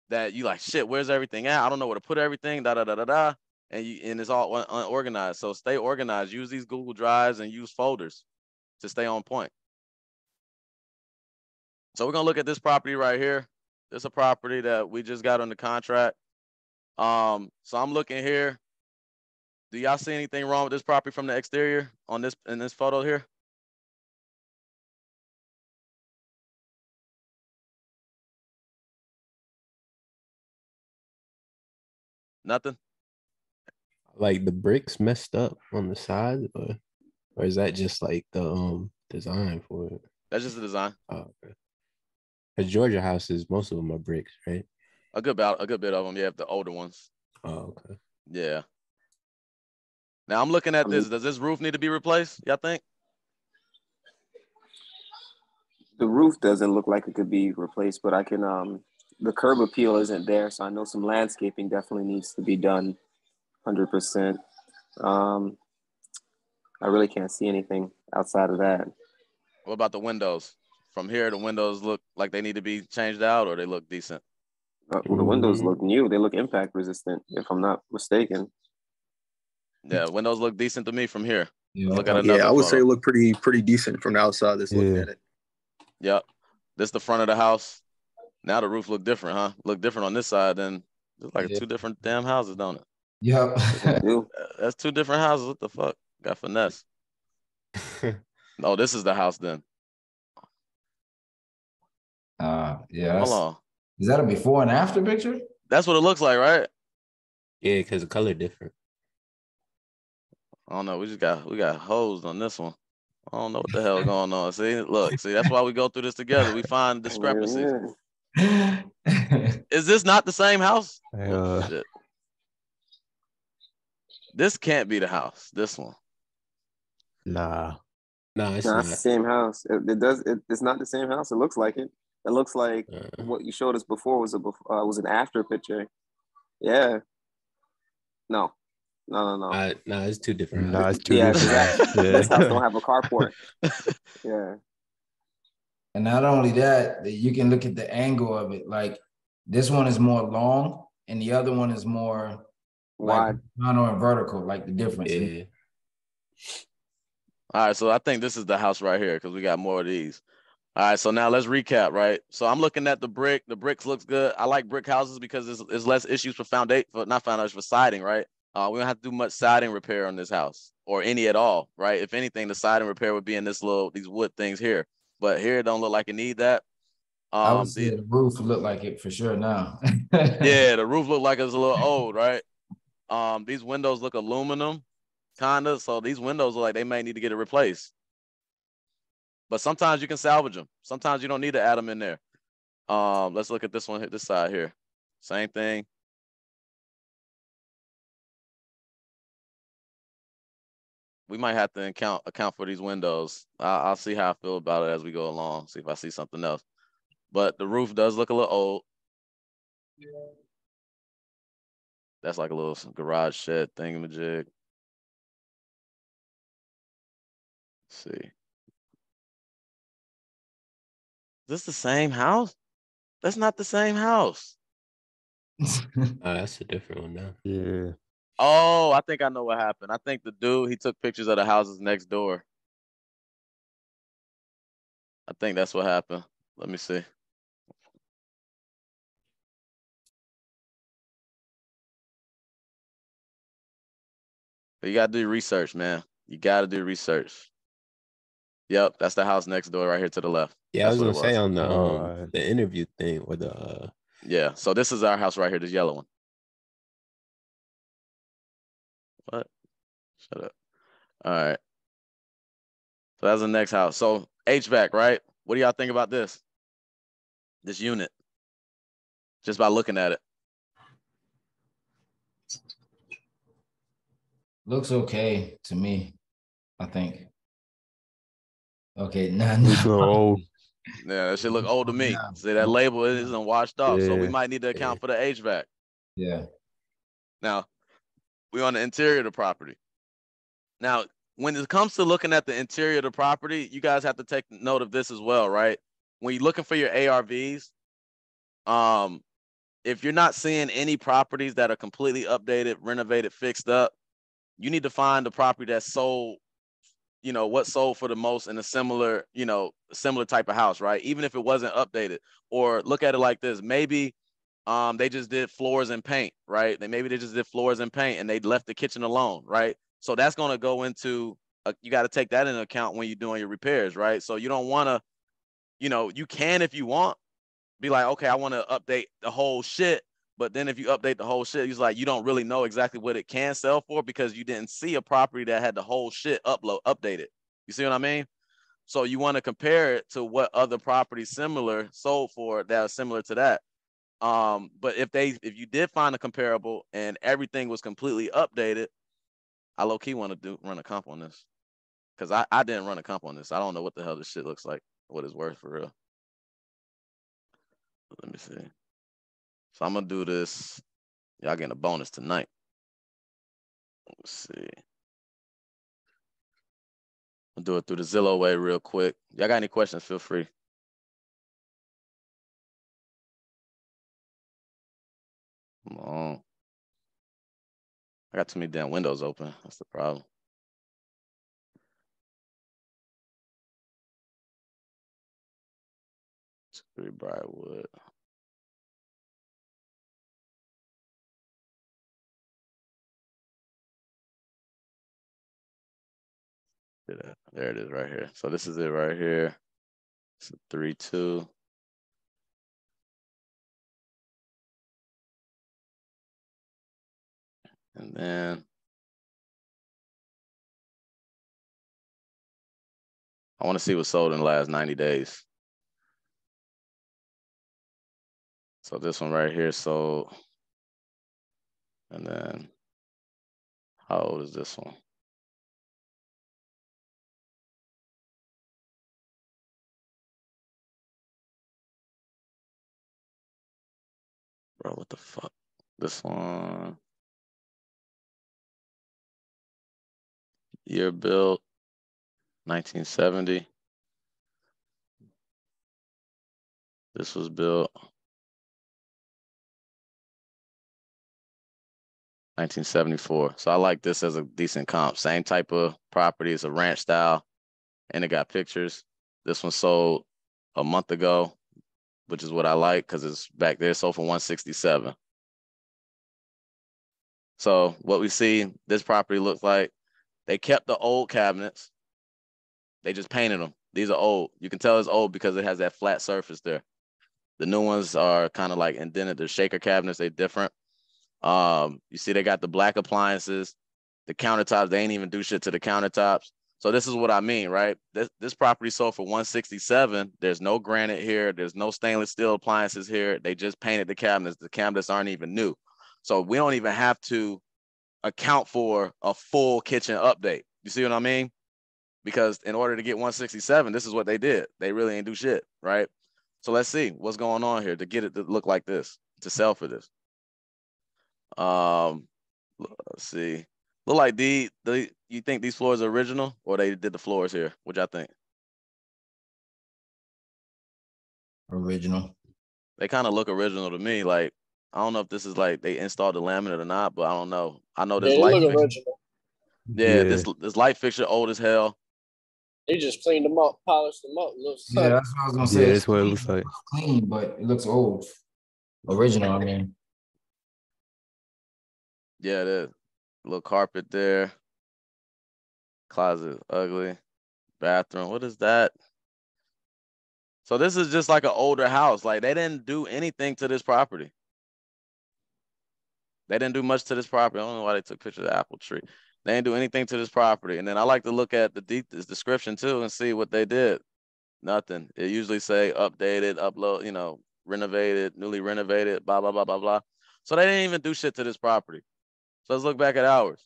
[SPEAKER 1] that you like, shit, where's everything at? I don't know where to put everything, and it's all unorganized. So stay organized. Use these Google Drives and use folders to stay on point. So we're gonna look at this property right here. This is a property that we just got on the contract. So I'm looking here. Do y'all see anything wrong with this property from the exterior on this in this photo here? Nothing.
[SPEAKER 4] Like the bricks messed up on the side, or is that just like the design for it?
[SPEAKER 1] That's just the design.
[SPEAKER 4] Oh, okay. The Georgia houses, most of them are bricks, right?
[SPEAKER 1] A good bit of them. Yeah, the older ones.
[SPEAKER 4] Oh, okay.
[SPEAKER 1] Yeah. Now I'm looking at this. Does this roof need to be replaced? Y'all think?
[SPEAKER 6] The roof doesn't look like it could be replaced, but I can. The curb appeal isn't there, so I know some landscaping definitely needs to be done. 100%. I really can't see anything outside of that.
[SPEAKER 1] What about the windows? From here, the windows look like they need to be changed out, or they look decent.
[SPEAKER 6] Well, the windows look new. They look impact resistant, if I'm not mistaken.
[SPEAKER 1] Yeah, windows look decent to me from here.
[SPEAKER 5] Yeah,
[SPEAKER 1] Look at another
[SPEAKER 7] I would
[SPEAKER 1] photo.
[SPEAKER 7] say it look pretty decent from the outside. That's looking at it.
[SPEAKER 1] Yep. This is the front of the house. Now the roof look different, huh? Look different on this side than it's like two different damn houses, don't it?
[SPEAKER 5] Yep.
[SPEAKER 1] That's two different houses. What the fuck? Got finesse. Oh, this is the house then.
[SPEAKER 5] Yeah.
[SPEAKER 1] Hold on.
[SPEAKER 5] Is that a before and after picture?
[SPEAKER 1] That's what it looks like, right?
[SPEAKER 4] Yeah, because the color different.
[SPEAKER 1] I don't know. We got hosed on this one. I don't know what the hell going on. See, look, that's why we go through this together. We find discrepancies. Is this not the same house? Oh, shit. This can't be the house. This one.
[SPEAKER 4] Nah, it's
[SPEAKER 6] No,
[SPEAKER 4] not.
[SPEAKER 6] it's the same house. It's not the same house. It looks like it. It looks like what you showed us before was an after picture. Yeah. No,
[SPEAKER 4] it's two different.
[SPEAKER 2] No, it's two different.
[SPEAKER 6] This house don't have a carport. Yeah.
[SPEAKER 5] And not only that, you can look at the angle of it. Like this one is more long, and the other one is more
[SPEAKER 6] wide,
[SPEAKER 5] horizontal and vertical. Like the difference.
[SPEAKER 4] Yeah.
[SPEAKER 1] All right, so I think this is the house right here because we got more of these. All right, so now let's recap, right? So I'm looking at the brick. The bricks looks good. I like brick houses because there's less issues for for siding, right? We don't have to do much siding repair on this house or any at all, right? If anything, the siding repair would be in these wood things here. But here it don't look like it need that.
[SPEAKER 5] I would say the roof look like it for sure now.
[SPEAKER 1] Yeah, the roof look like it's a little old, right? These windows look aluminum, kinda. So these windows look like they may need to get it replaced. But sometimes you can salvage them. Sometimes you don't need to add them in there. Let's look at this one, this side here. Same thing. We might have to account for these windows. I'll see how I feel about it as we go along. See if I see something else. But the roof does look a little old. That's like a little garage shed thingamajig. Let's see. Is this the same house? That's not the same house.
[SPEAKER 4] That's a different one now.
[SPEAKER 2] Yeah.
[SPEAKER 1] Oh, I think I know what happened. I think the dude, he took pictures of the houses next door. I think that's what happened. Let me see. But you got to do research, man. You got to do research. Yep, that's the house next door right here to the left.
[SPEAKER 4] Yeah,
[SPEAKER 1] that's
[SPEAKER 4] I was gonna say on the interview thing or the
[SPEAKER 1] Yeah, so this is our house right here, this yellow one. What? Shut up. All right. So that's the next house. So HVAC, right? What do y'all think about this? This unit? Just by looking at it.
[SPEAKER 5] Looks okay to me, I think. Okay,
[SPEAKER 2] Looks a little old.
[SPEAKER 1] Yeah, that shit look old to me. See, that label isn't washed off. So we might need to account for the HVAC.
[SPEAKER 5] Yeah.
[SPEAKER 1] Now, we're on the interior of the property. Now, when it comes to looking at the interior of the property, you guys have to take note of this as well, right? When you're looking for your ARVs, if you're not seeing any properties that are completely updated, renovated, fixed up, you need to find a property that's sold you know, what sold for the most in a similar, you know, similar type of house, right? Even if it wasn't updated. Or look at it like this. Maybe they just did floors and paint, right? Maybe they just did floors and paint and they left the kitchen alone, right? So that's going to go into, you got to take that into account when you're doing your repairs, right? So you don't want to, you know, you can, if you want, be like, okay, I want to update the whole shit. But then if you update the whole shit, it's like you don't really know exactly what it can sell for because you didn't see a property that had the whole shit updated. You see what I mean? So you want to compare it to what other properties similar sold for that are similar to that. But if you did find a comparable and everything was completely updated, I low key want to run a comp on this because I didn't run a comp on this. I don't know what the hell this shit looks like, what it's worth for real. Let me see. So I'm gonna do this. Y'all getting a bonus tonight. Let's see. I'll do it through the Zillow way real quick. Y'all got any questions? Feel free. Come on. I got too many damn windows open. That's the problem. Three Briarwood. There it is right here. So this is it right here. It's a 3-2. And then I want to see what's sold in the last 90 days. So this one right here sold. And then how old is this one? Bro, what the fuck? This one. Year built, 1970. This was built 1974. So I like this as a decent comp. Same type of property. It's a ranch style, and it got pictures. This one sold a month ago, which is what I like because it's back there. Sold for 167. So what we see, this property looks like they kept the old cabinets. They just painted them. These are old. You can tell it's old because it has that flat surface there. The new ones are kind of like indented. The shaker cabinets, they're different. You see they got the black appliances, the countertops, they ain't even do shit to the countertops. So this is what I mean, right? This property sold for 167. There's no granite here. There's no stainless steel appliances here. They just painted the cabinets. The cabinets aren't even new. So we don't even have to account for a full kitchen update. You see what I mean? Because in order to get 167, this is what they did. They really ain't do shit, right? So let's see what's going on here to get it to look like this, to sell for this. Let's see. Look like you think these floors are original or they did the floors here? What y'all think?
[SPEAKER 5] Original.
[SPEAKER 1] They kind of look original to me. Like, I don't know if this is like they installed the laminate or not, but I don't know. I know this
[SPEAKER 8] Yeah, they
[SPEAKER 1] light
[SPEAKER 8] look
[SPEAKER 1] fixture.
[SPEAKER 8] original.
[SPEAKER 1] Yeah, this light fixture old as hell.
[SPEAKER 8] They just cleaned them up, polished them up. Looks
[SPEAKER 5] Yeah,
[SPEAKER 8] like.
[SPEAKER 5] that's what I was gonna say.
[SPEAKER 4] Yeah,
[SPEAKER 5] It's
[SPEAKER 4] that's what it looks like.
[SPEAKER 5] clean, but it looks old. Original, I mean.
[SPEAKER 1] Yeah, the little carpet there. Closet, ugly. Bathroom. What is that? So this is just like an older house. Like they didn't do anything to this property. They didn't do much to this property. I don't know why they took pictures of the apple tree. They didn't do anything to this property. And then I like to look at the description too and see what they did. Nothing. It usually say updated, upload, you know, renovated, newly renovated, blah, blah, blah, blah, blah. So they didn't even do shit to this property. So let's look back at ours.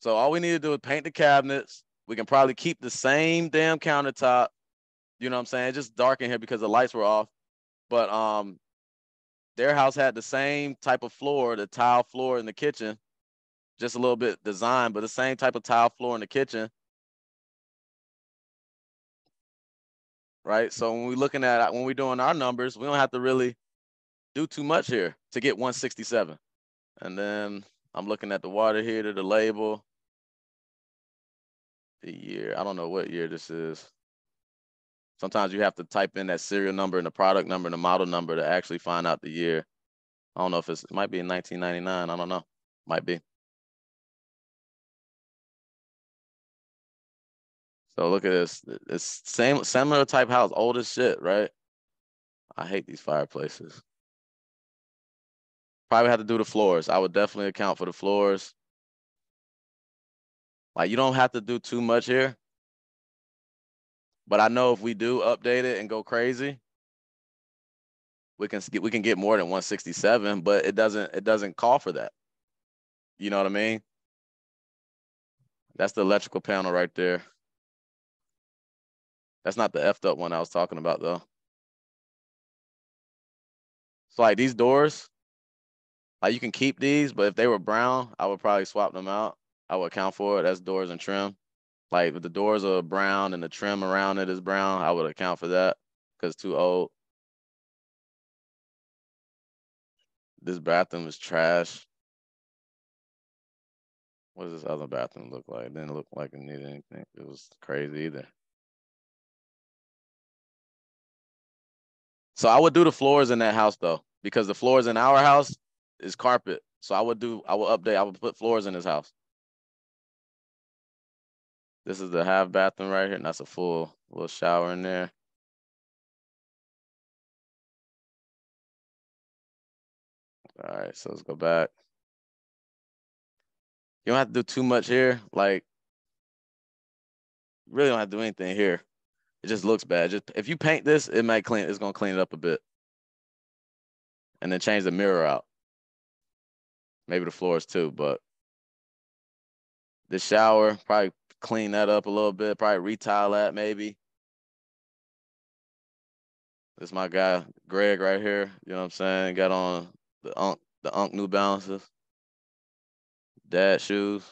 [SPEAKER 1] So all we need to do is paint the cabinets. We can probably keep the same damn countertop. You know what I'm saying? It's just dark in here because the lights were off. But their house had the same type of floor, the tile floor in the kitchen, just a little bit designed, but the same type of tile floor in the kitchen. Right. So when we're doing our numbers, we don't have to really do too much here to get 167. And then I'm looking at the water heater, the label. the year. I don't know what year this is. Sometimes you have to type in that serial number and the product number and the model number to actually find out the year. I don't know if it might be in 1999. I don't know. Might be. So look at this. It's similar type house, old as shit, right? I hate these fireplaces. Probably have to do the floors. I would definitely account for the floors. Like, you don't have to do too much here. But I know if we do update it and go crazy, we can get more than 167, but it doesn't call for that. You know what I mean? That's the electrical panel right there. That's not the effed up one I was talking about though. So like these doors, like you can keep these, but if they were brown, I would probably swap them out. I would account for it. That's doors and trim. Like if the doors are brown and the trim around it is brown, I would account for that because it's too old. This bathroom is trash. What does this other bathroom look like? It didn't look like it needed anything. It was crazy either. So I would do the floors in that house though, because the floors in our house is carpet. So I will update, I would put floors in this house. This is the half bathroom right here, and that's a full little shower in there. All right, so let's go back. You don't have to do too much here. Like, you really don't have to do anything here. It just looks bad. Just if you paint this, it's gonna clean it up a bit. And then change the mirror out. Maybe the floors too, but the shower, probably clean that up a little bit, probably retile that maybe. This is my guy, Greg, right here. You know what I'm saying? Got on the Unk New Balances. Dad shoes.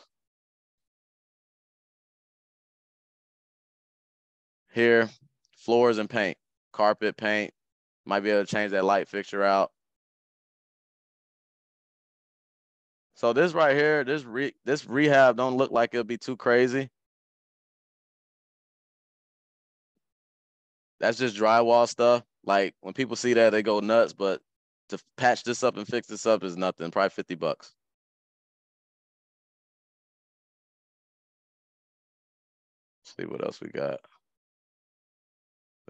[SPEAKER 1] Here, floors and paint. Carpet, paint. Might be able to change that light fixture out. So this right here, this rehab don't look like it'll be too crazy. That's just drywall stuff. Like when people see that, they go nuts. But to patch this up and fix this up is nothing. Probably $50. See what else we got.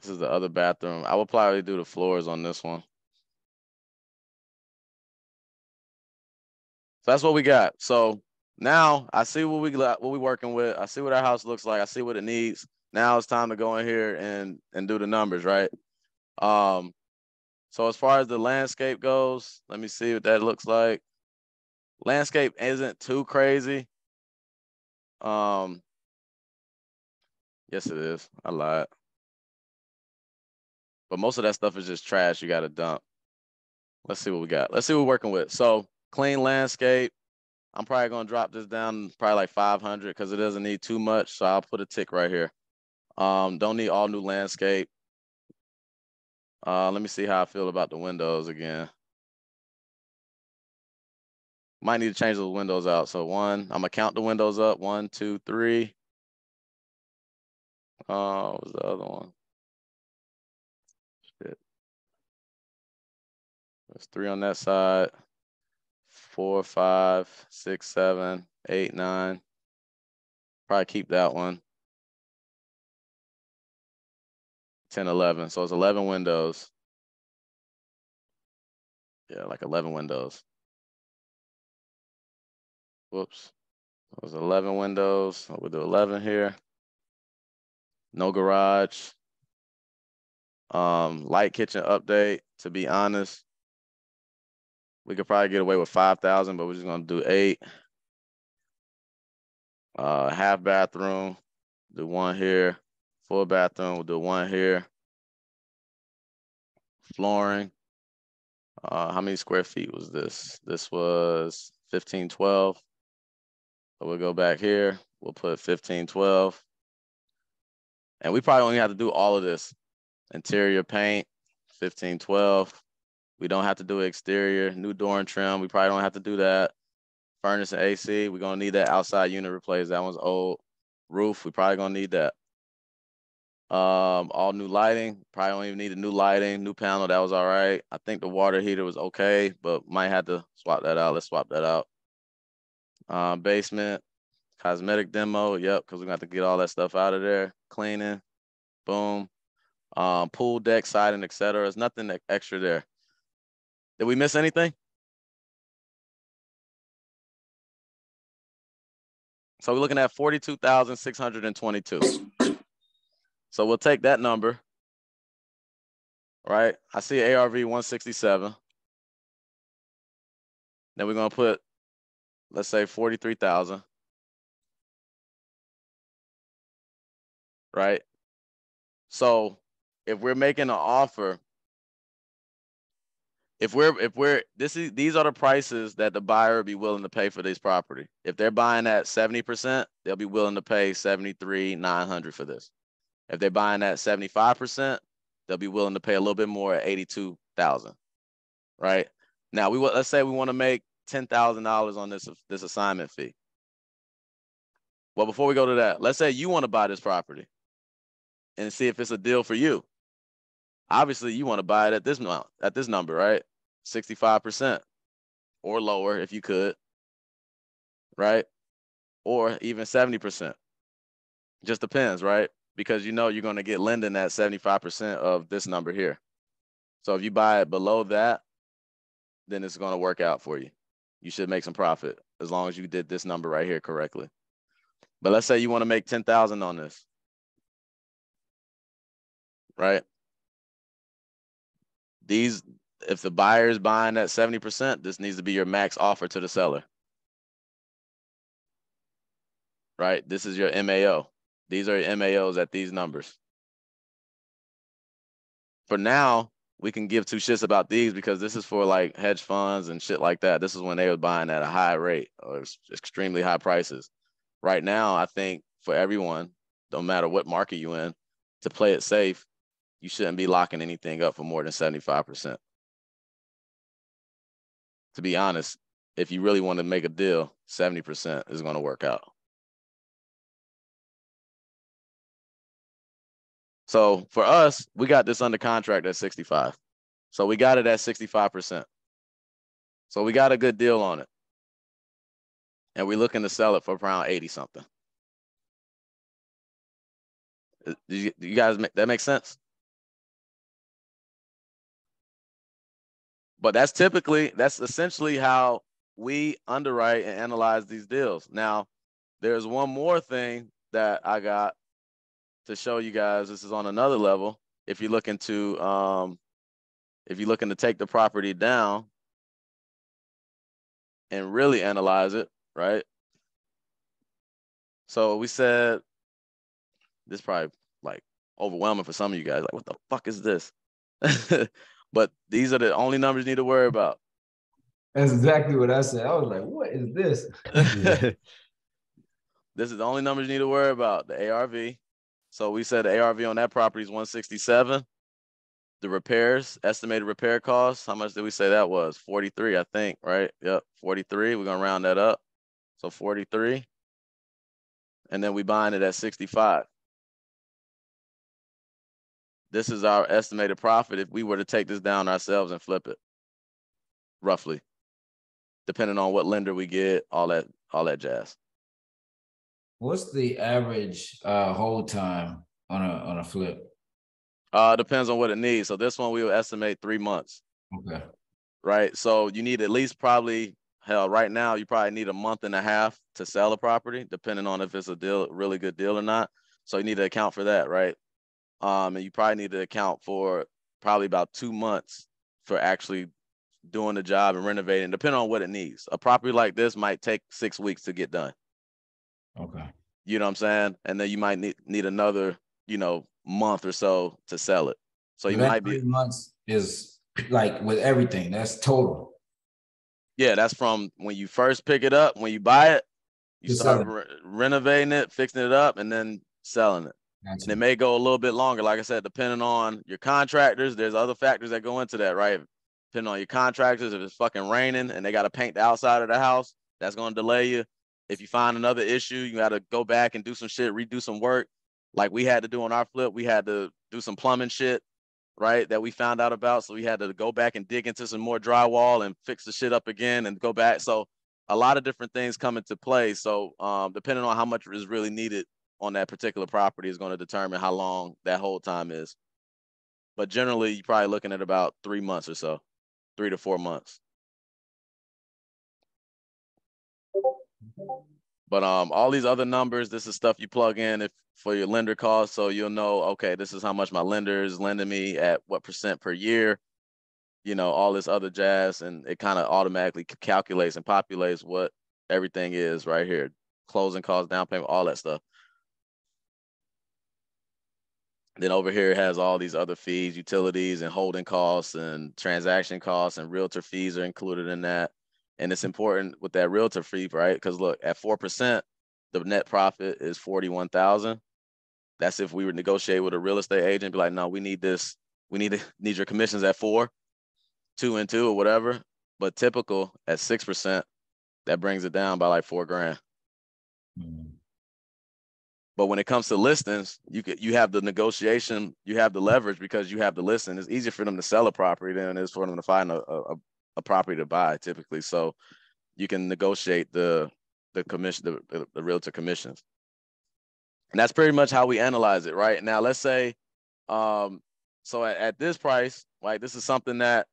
[SPEAKER 1] This is the other bathroom. I will probably do the floors on this one. So that's what we got. So now I see what we working with. I see what our house looks like. I see what it needs. Now it's time to go in here and do the numbers, right? So as far as the landscape goes, let me see what that looks like. Landscape isn't too crazy. Yes, it is. I lied. But most of that stuff is just trash you got to dump. Let's see what we got. Let's see what we're working with. So clean landscape. I'm probably going to drop this down probably like 500 because it doesn't need too much. So I'll put a tick right here. Don't need all new landscape. Let me see how I feel about the windows again. Might need to change those windows out. So I'm going to count the windows up. 1, 2, 3. What was the other one? Shit. There's 3 on that side. 4, 5, 6, 7, 8, 9. Probably keep that one. 10, 11. So it's 11 windows. Yeah, like 11 windows. Whoops. It was 11 windows. We'll do 11 here. No garage. Light kitchen update. To be honest, we could probably get away with 5,000, but we're just gonna do 8. Half bathroom. Do 1 here. Full bathroom. We'll do 1 here. Flooring. How many square feet was this? This was 1512. So we'll go back here. We'll put 1512. And we probably only have to do all of this. Interior paint, 1512. We don't have to do exterior. New door and trim, we probably don't have to do that. Furnace and AC, we're going to need that outside unit replaced. That one's old. Roof, we probably gonna need that. All new lighting, probably don't even need a new lighting. New panel, that was all right. I think the water heater was okay, but might have to swap that out. Let's swap that out. Basement, cosmetic demo, yep, because we're gonna have to get all that stuff out of there. Cleaning, boom. Pool deck, siding, etc. There's nothing extra there. Did we miss anything? So we're looking at 42,622. So we'll take that number, right? I see ARV 167. Then we're gonna put, let's say 43,000, right? So if we're making an offer, these are the prices that the buyer would be willing to pay for this property. If they're buying at 70%, they'll be willing to pay $73,900 for this. If they're buying at 75%, they'll be willing to pay a little bit more at $82,000, right? Now let's say we want to make $10,000 on this assignment fee. Well, before we go to that, let's say you want to buy this property and see if it's a deal for you. Obviously, you want to buy it at this number, right? 65% or lower if you could, right? Or even 70%. Just depends, right? Because you know you're going to get lending at 75% of this number here. So if you buy it below that, then it's going to work out for you. You should make some profit as long as you did this number right here correctly. But let's say you want to make 10,000 on this, right? If the buyer is buying at 70%, this needs to be your max offer to the seller, right? This is your MAO. These are your MAOs at these numbers. For now, we can give two shits about these because this is for like hedge funds and shit like that. This is when they were buying at a high rate or extremely high prices. Right now, I think for everyone, no matter what market you're in, to play it safe, you shouldn't be locking anything up for more than 75%. To be honest, if you really want to make a deal, 70% is going to work out. So for us, we got this under contract at 65. So we got it at 65%. So we got a good deal on it. And we're looking to sell it for around 80 something. Do you guys that make sense? But that's essentially how we underwrite and analyze these deals. Now, there's one more thing that I got to show you guys. This is on another level. If you're looking to take the property down and really analyze it, right? So we said this is probably like overwhelming for some of you guys. Like, what the fuck is this? But these are the only numbers you need to worry about.
[SPEAKER 5] That's exactly what I said. I was like, what is this?
[SPEAKER 1] This is the only numbers you need to worry about, the ARV. So we said the ARV on that property is 167. The repairs, estimated repair costs, how much did we say that was? 43, I think, right? Yep, 43. We're going to round that up. So 43. And then we buying it at 65. This is our estimated profit if we were to take this down ourselves and flip it, roughly, depending on what lender we get, all that jazz.
[SPEAKER 5] What's the average hold time on a flip?
[SPEAKER 1] Depends on what it needs. So this one we will estimate 3 months.
[SPEAKER 5] Okay.
[SPEAKER 1] Right. So you need at least right now you probably need a month and a half to sell a property, depending on if it's a really good deal or not. So you need to account for that, right? And you probably need to account for probably about 2 months for actually doing the job and renovating, depending on what it needs. A property like this might take 6 weeks to get done.
[SPEAKER 5] Okay.
[SPEAKER 1] You know what I'm saying? And then you might need another, month or so to sell it. So you might be
[SPEAKER 5] 3 months is like with everything. That's total.
[SPEAKER 1] Yeah, that's from when you first pick it up, when you buy it, you start renovating it, fixing it up, and then selling it. Gotcha. And it may go a little bit longer. Like I said, depending on your contractors, there's other factors that go into that, right? Depending on your contractors, if it's fucking raining and they got to paint the outside of the house, that's going to delay you. If you find another issue, you got to go back and do some shit, redo some work. Like we had to do on our flip, we had to do some plumbing shit, right, that we found out about. So we had to go back and dig into some more drywall and fix the shit up again and go back. So a lot of different things come into play. So depending on how much is really needed on that particular property is going to determine how long that hold time is. But generally, you're probably looking at about 3 months or so, 3 to 4 months. But all these other numbers, this is stuff you plug in if for your lender costs, so you'll know, okay, this is how much my lender is lending me at what % per year, you know, all this other jazz, and it kind of automatically calculates and populates what everything is right here. Closing costs, down payment, all that stuff. Then over here it has all these other fees, utilities and holding costs and transaction costs, and realtor fees are included in that. And it's important with that realtor fee, right? Because look, at 4%, the net profit is 41,000. That's if we would negotiate with a real estate agent, be like, no, we need this, we need your commissions at 4, 2 and 2 or whatever. But typical at 6%, that brings it down by like $4,000. But when it comes to listings, you have the negotiation, you have the leverage because you have the listing. It's easier for them to sell a property than it is for them to find a property to buy typically. So you can negotiate the commission, the realtor commissions. And that's pretty much how we analyze it, right? Now, let's say, so at this price, like this is something that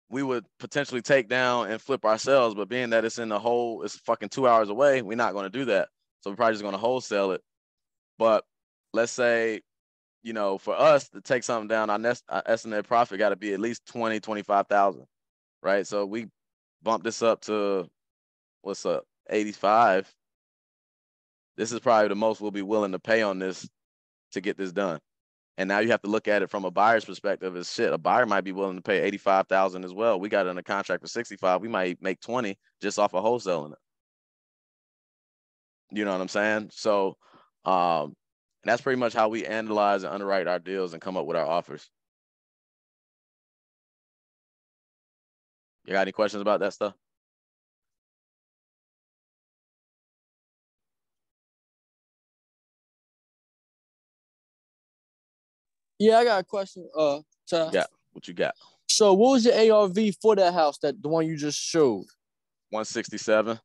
[SPEAKER 1] we would potentially take down and flip ourselves, but being that it's in the hole, it's fucking 2 hours away, we're not going to do that. So we're probably just going to wholesale it. But let's say, you know, for us to take something down, our estimated profit got to be at least 20, 25,000, right? So we bump this up to, what's up, 85. This is probably the most we'll be willing to pay on this to get this done. And now you have to look at it from a buyer's perspective as shit. A buyer might be willing to pay 85,000 as well. We got it in a contract for 65. We might make 20 just off of wholesaling it. You know what I'm saying? So and that's pretty much how we analyze and underwrite our deals and come up with our offers. You got any questions about that stuff?
[SPEAKER 8] Yeah, I got a question. Ty.
[SPEAKER 1] Yeah, what you got?
[SPEAKER 8] So what was your ARV for that house, the one you just showed?
[SPEAKER 1] 167.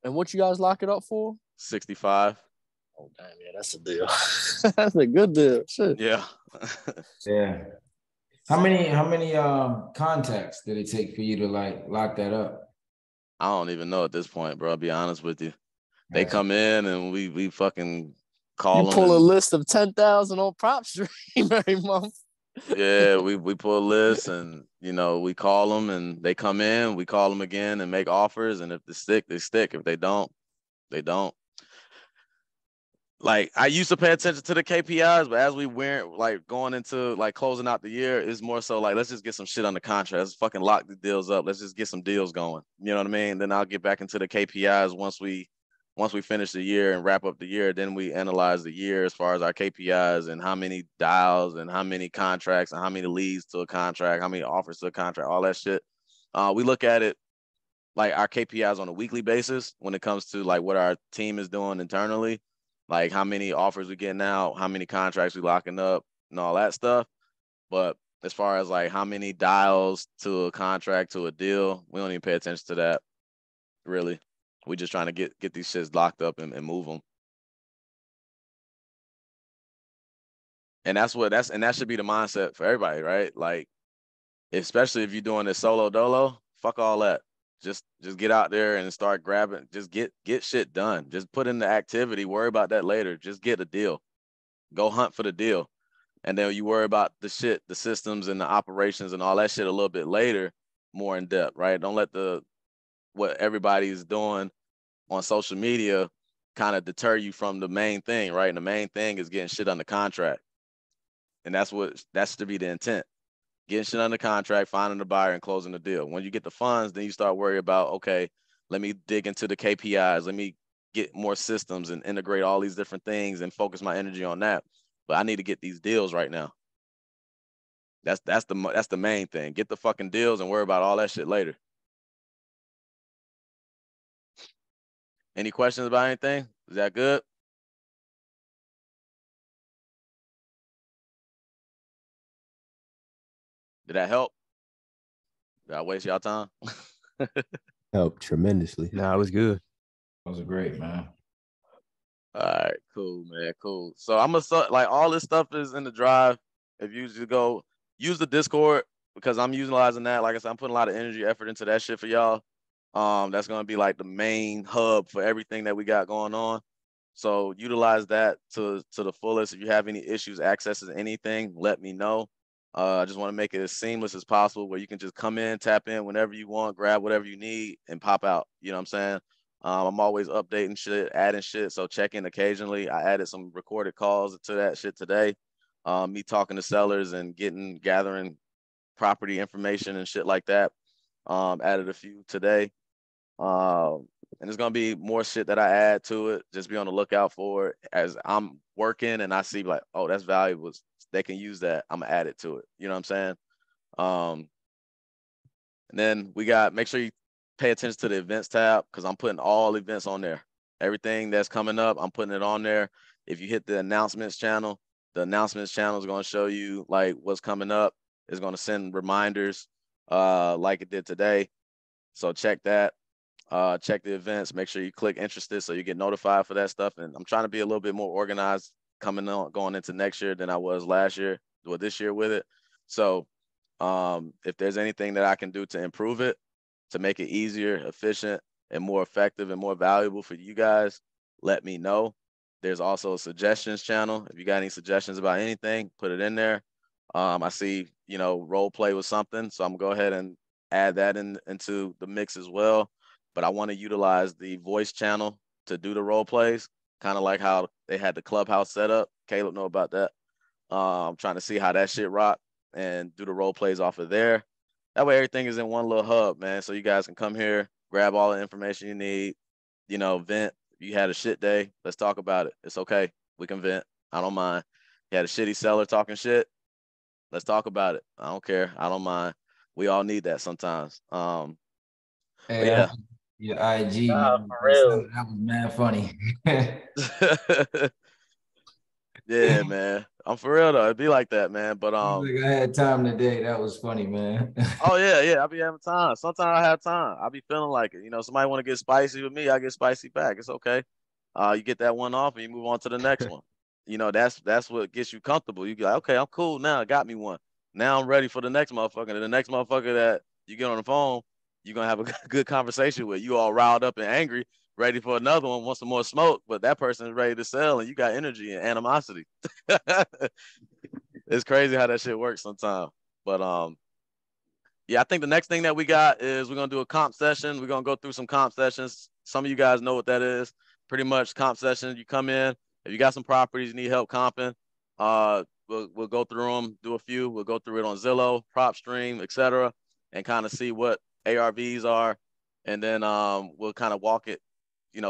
[SPEAKER 8] And what you guys lock it up for?
[SPEAKER 1] 65.
[SPEAKER 8] Oh damn, yeah, that's a deal. That's a good deal. Shit.
[SPEAKER 1] Yeah.
[SPEAKER 5] Yeah. How many contacts did it take for you to like lock that up?
[SPEAKER 1] I don't even know at this point, bro. I'll be honest with you. They come in and we fucking call them.
[SPEAKER 8] You pull a list of 10,000 on Prop Stream every month.
[SPEAKER 1] Yeah, we pull a list and, you know, we call them and they come in, we call them again and make offers. And if they stick, they stick. If they don't, they don't. Like I used to pay attention to the KPIs, but as we went like going into like closing out the year, it's more so like, let's just get some shit on the contract. Let's fucking lock the deals up. Let's just get some deals going. You know what I mean? Then I'll get back into the KPIs once we finish the year and wrap up the year. Then we analyze the year as far as our KPIs and how many dials and how many contracts and how many leads to a contract, how many offers to a contract, all that shit. We look at it like our KPIs on a weekly basis when it comes to like what our team is doing internally. Like how many offers we getting out, how many contracts we locking up and all that stuff. But as far as like how many dials to a contract to a deal, we don't even pay attention to that really. We just trying to get these shits locked up and move them. And that should be the mindset for everybody, right? Like, especially if you're doing this solo dolo, fuck all that. Just get out there and start grabbing. Just get shit done. Just put in the activity. Worry about that later. Just get a deal. Go hunt for the deal. And then you worry about the shit, the systems and the operations and all that shit a little bit later, more in depth, right? Don't let what everybody's doing on social media kind of deter you from the main thing, right? And the main thing is getting shit under contract. And that's to be the intent. Getting shit under contract, finding the buyer and closing the deal. When you get the funds, then you start worrying about, okay, let me dig into the KPIs. Let me get more systems and integrate all these different things and focus my energy on that. But I need to get these deals right now. That's the main thing. Get the fucking deals and worry about all that shit later. Any questions about anything? Is that good? Did that help? Did I waste y'all time?
[SPEAKER 4] Helped tremendously.
[SPEAKER 2] Nah, it was good.
[SPEAKER 5] That was great, man.
[SPEAKER 1] All right, cool, man, cool. So I'm gonna like all this stuff is in the drive. If you just go use the Discord because I'm utilizing that. Like I said, I'm putting a lot of energy, effort into that shit for y'all. That's gonna be like the main hub for everything that we got going on. So utilize that to the fullest. If you have any issues accessing anything, let me know. I just want to make it as seamless as possible where you can just come in, tap in whenever you want, grab whatever you need, and pop out. You know what I'm saying? I'm always updating shit, adding shit. So check in occasionally. I added some recorded calls to that shit today. Me talking to sellers and gathering property information and shit like that. Added a few today. And there's gonna be more shit that I add to it. Just be on the lookout for it as I'm working and I see like, oh, that's valuable. They can use that. I'm gonna add it to it. You know what I'm saying? And then we got make sure you pay attention to the events tab because I'm putting all events on there. Everything that's coming up, I'm putting it on there. If you hit the announcements channel, the announcements channel is gonna show you like what's coming up. It's gonna send reminders like it did today. So check that. Check the events, make sure you click interested so you get notified for that stuff. And I'm trying to be a little bit more organized going into next year than I was last year or this year with it. So if there's anything that I can do to improve it, to make it easier, efficient, and more effective and more valuable for you guys, let me know. There's also a suggestions channel. If you got any suggestions about anything, put it in there. I see, role play with something. So I'm gonna go ahead and add that into the mix as well. But I want to utilize the voice channel to do the role plays, kind of like how they had the clubhouse set up. Caleb know about that. I'm trying to see how that shit rock and do the role plays off of there. That way everything is in one little hub, man. So you guys can come here, grab all the information you need, vent. If you had a shit day, let's talk about it. It's okay. We can vent. I don't mind. You had a shitty seller talking shit. Let's talk about it. I don't care. I don't mind. We all need that sometimes.
[SPEAKER 5] Hey,
[SPEAKER 1] yeah.
[SPEAKER 5] Your IG,
[SPEAKER 8] Nah,
[SPEAKER 5] man,
[SPEAKER 8] for real.
[SPEAKER 5] that was mad funny.
[SPEAKER 1] Yeah, man. I'm for real though. It'd be like that, man. But
[SPEAKER 5] Like I had time today. That was funny, man.
[SPEAKER 1] oh yeah, I be having time. Sometimes I have time. I be feeling like it. Somebody want to get spicy with me, I get spicy back. It's okay. You get that one off and you move on to the next one. That's what gets you comfortable. You be like, okay, I'm cool now. I got me one. Now I'm ready for the next motherfucker. And the next motherfucker that you get on the phone, you're gonna have a good conversation with. You all riled up and angry, ready for another one, want some more smoke, but that person is ready to sell and you got energy and animosity. It's crazy how that shit works sometimes. But yeah, I think the next thing that we got is we're gonna do a comp session. We're gonna go through some comp sessions. Some of you guys know what that is. Pretty much comp session. You come in, if you got some properties you need help comping, we'll go through them, do a few. We'll go through it on Zillow, PropStream, etc., and kind of see what ARVs are, and then we'll kind of walk it,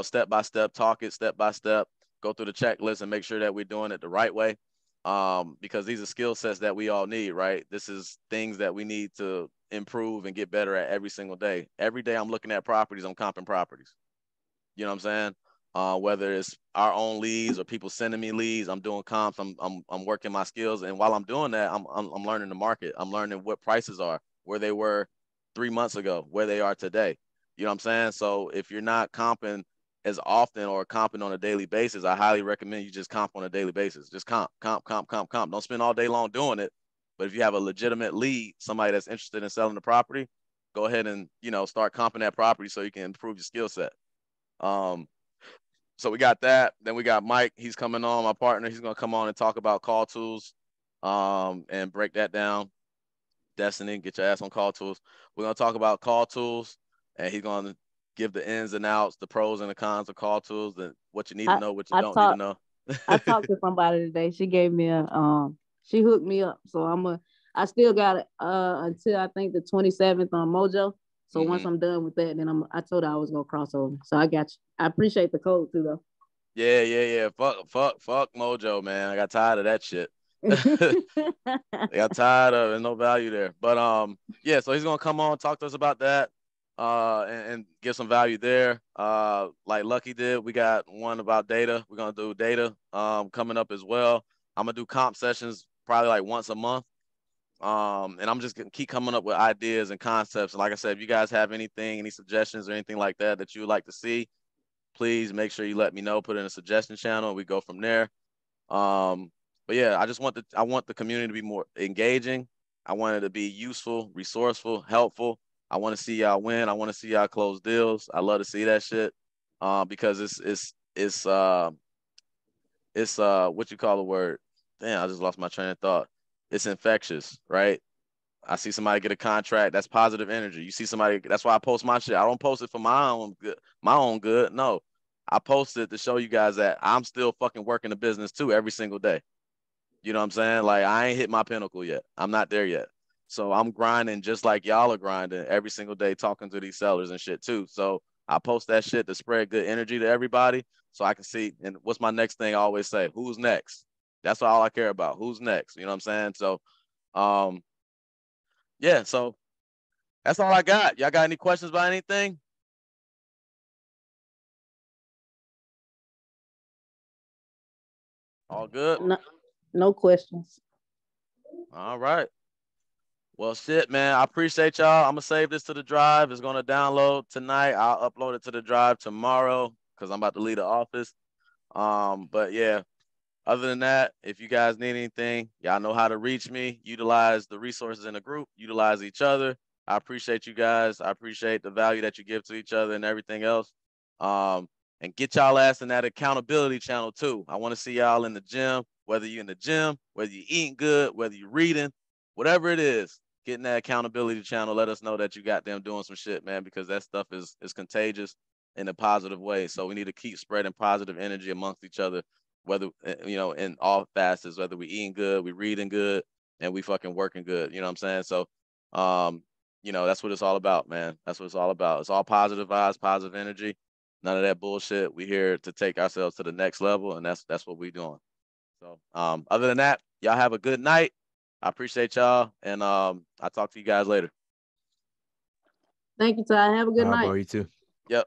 [SPEAKER 1] step by step, talk it step by step, go through the checklist and make sure that we're doing it the right way. Because these are skill sets that we all need, right? This is things that we need to improve and get better at every single day. Every day I'm looking at properties, I'm comping properties. You know what I'm saying? Whether it's our own leads or people sending me leads, I'm doing comps. I'm working my skills, and while I'm doing that, I'm learning the market. I'm learning what prices are, where they were 3 months ago, where they are today. You know what I'm saying? So if you're not comping as often or comping on a daily basis, I highly recommend you just comp on a daily basis. Just comp. Don't spend all day long doing it. But if you have a legitimate lead, somebody that's interested in selling the property, go ahead and start comping that property so you can improve your skill set. So we got that. Then we got Mike. He's coming on, my partner. He's gonna come on and talk about call tools, and break that down. Destiny, get your ass on call tools. We're gonna talk about call tools, and he's gonna give the ins and outs, the pros and the cons of call tools, and what you need to know, what you don't need to know.
[SPEAKER 3] I talked to somebody today. She gave me she hooked me up. So I still got it until I think the 27th on Mojo. So once I'm done with that, then I told her I was gonna cross over. So I got you. I appreciate the code too though.
[SPEAKER 1] Yeah. Fuck Mojo, man. I got tired of that shit. I got tired of it. No value there. But yeah, so he's gonna come on, talk to us about that. and give some value there. Like Lucky did, we got one about data. We're gonna do data coming up as well. I'm gonna do comp sessions probably like once a month. And I'm just gonna keep coming up with ideas and concepts. And like I said, if you guys have anything, any suggestions or anything like that that you would like to see, please make sure you let me know. Put it in a suggestion channel. And we go from there. But yeah, I want the community to be more engaging. I want it to be useful, resourceful, helpful. I want to see y'all win. I want to see y'all close deals. I love to see that shit. Because it's what you call the word? Damn, I just lost my train of thought. It's infectious, right? I see somebody get a contract. That's positive energy. You see somebody. That's why I post my shit. I don't post it for my own good. No, I post it to show you guys that I'm still fucking working the business too every single day. You know what I'm saying? Like I ain't hit my pinnacle yet. I'm not there yet. So I'm grinding just like y'all are grinding every single day, talking to these sellers and shit too. So I post that shit to spread good energy to everybody, so I can see. And what's my next thing? I always say, who's next? That's all I care about. Who's next? You know what I'm saying? So, yeah. So that's all I got. Y'all got any questions about anything? All good?
[SPEAKER 3] No questions.
[SPEAKER 1] All right. Well, shit, man. I appreciate y'all. I'm going to save this to the drive. It's going to download tonight. I'll upload it to the drive tomorrow because I'm about to leave the office. But yeah, other than that, if you guys need anything, y'all know how to reach me. Utilize the resources in the group. Utilize each other. I appreciate you guys. I appreciate the value that you give to each other and everything else. And get y'all ass in that accountability channel too. I want to see y'all in the gym, whether you're in the gym, whether you're eating good, whether you're reading, whatever it is. Get in that accountability channel. Let us know that you got them doing some shit, man, because that stuff is contagious in a positive way. So we need to keep spreading positive energy amongst each other, whether, you know, in all facets, whether we eating good, we reading good, and we fucking working good. You know what I'm saying? So, you know, that's what it's all about, man. That's what it's all about. It's all positive vibes, positive energy. None of that bullshit. We here to take ourselves to the next level, and that's what we doing. So, other than that, y'all have a good night. I appreciate y'all, and I'll talk to you guys later.
[SPEAKER 3] Thank you, Ty. Have a good
[SPEAKER 2] How
[SPEAKER 3] night.
[SPEAKER 2] about you too?
[SPEAKER 1] Yep.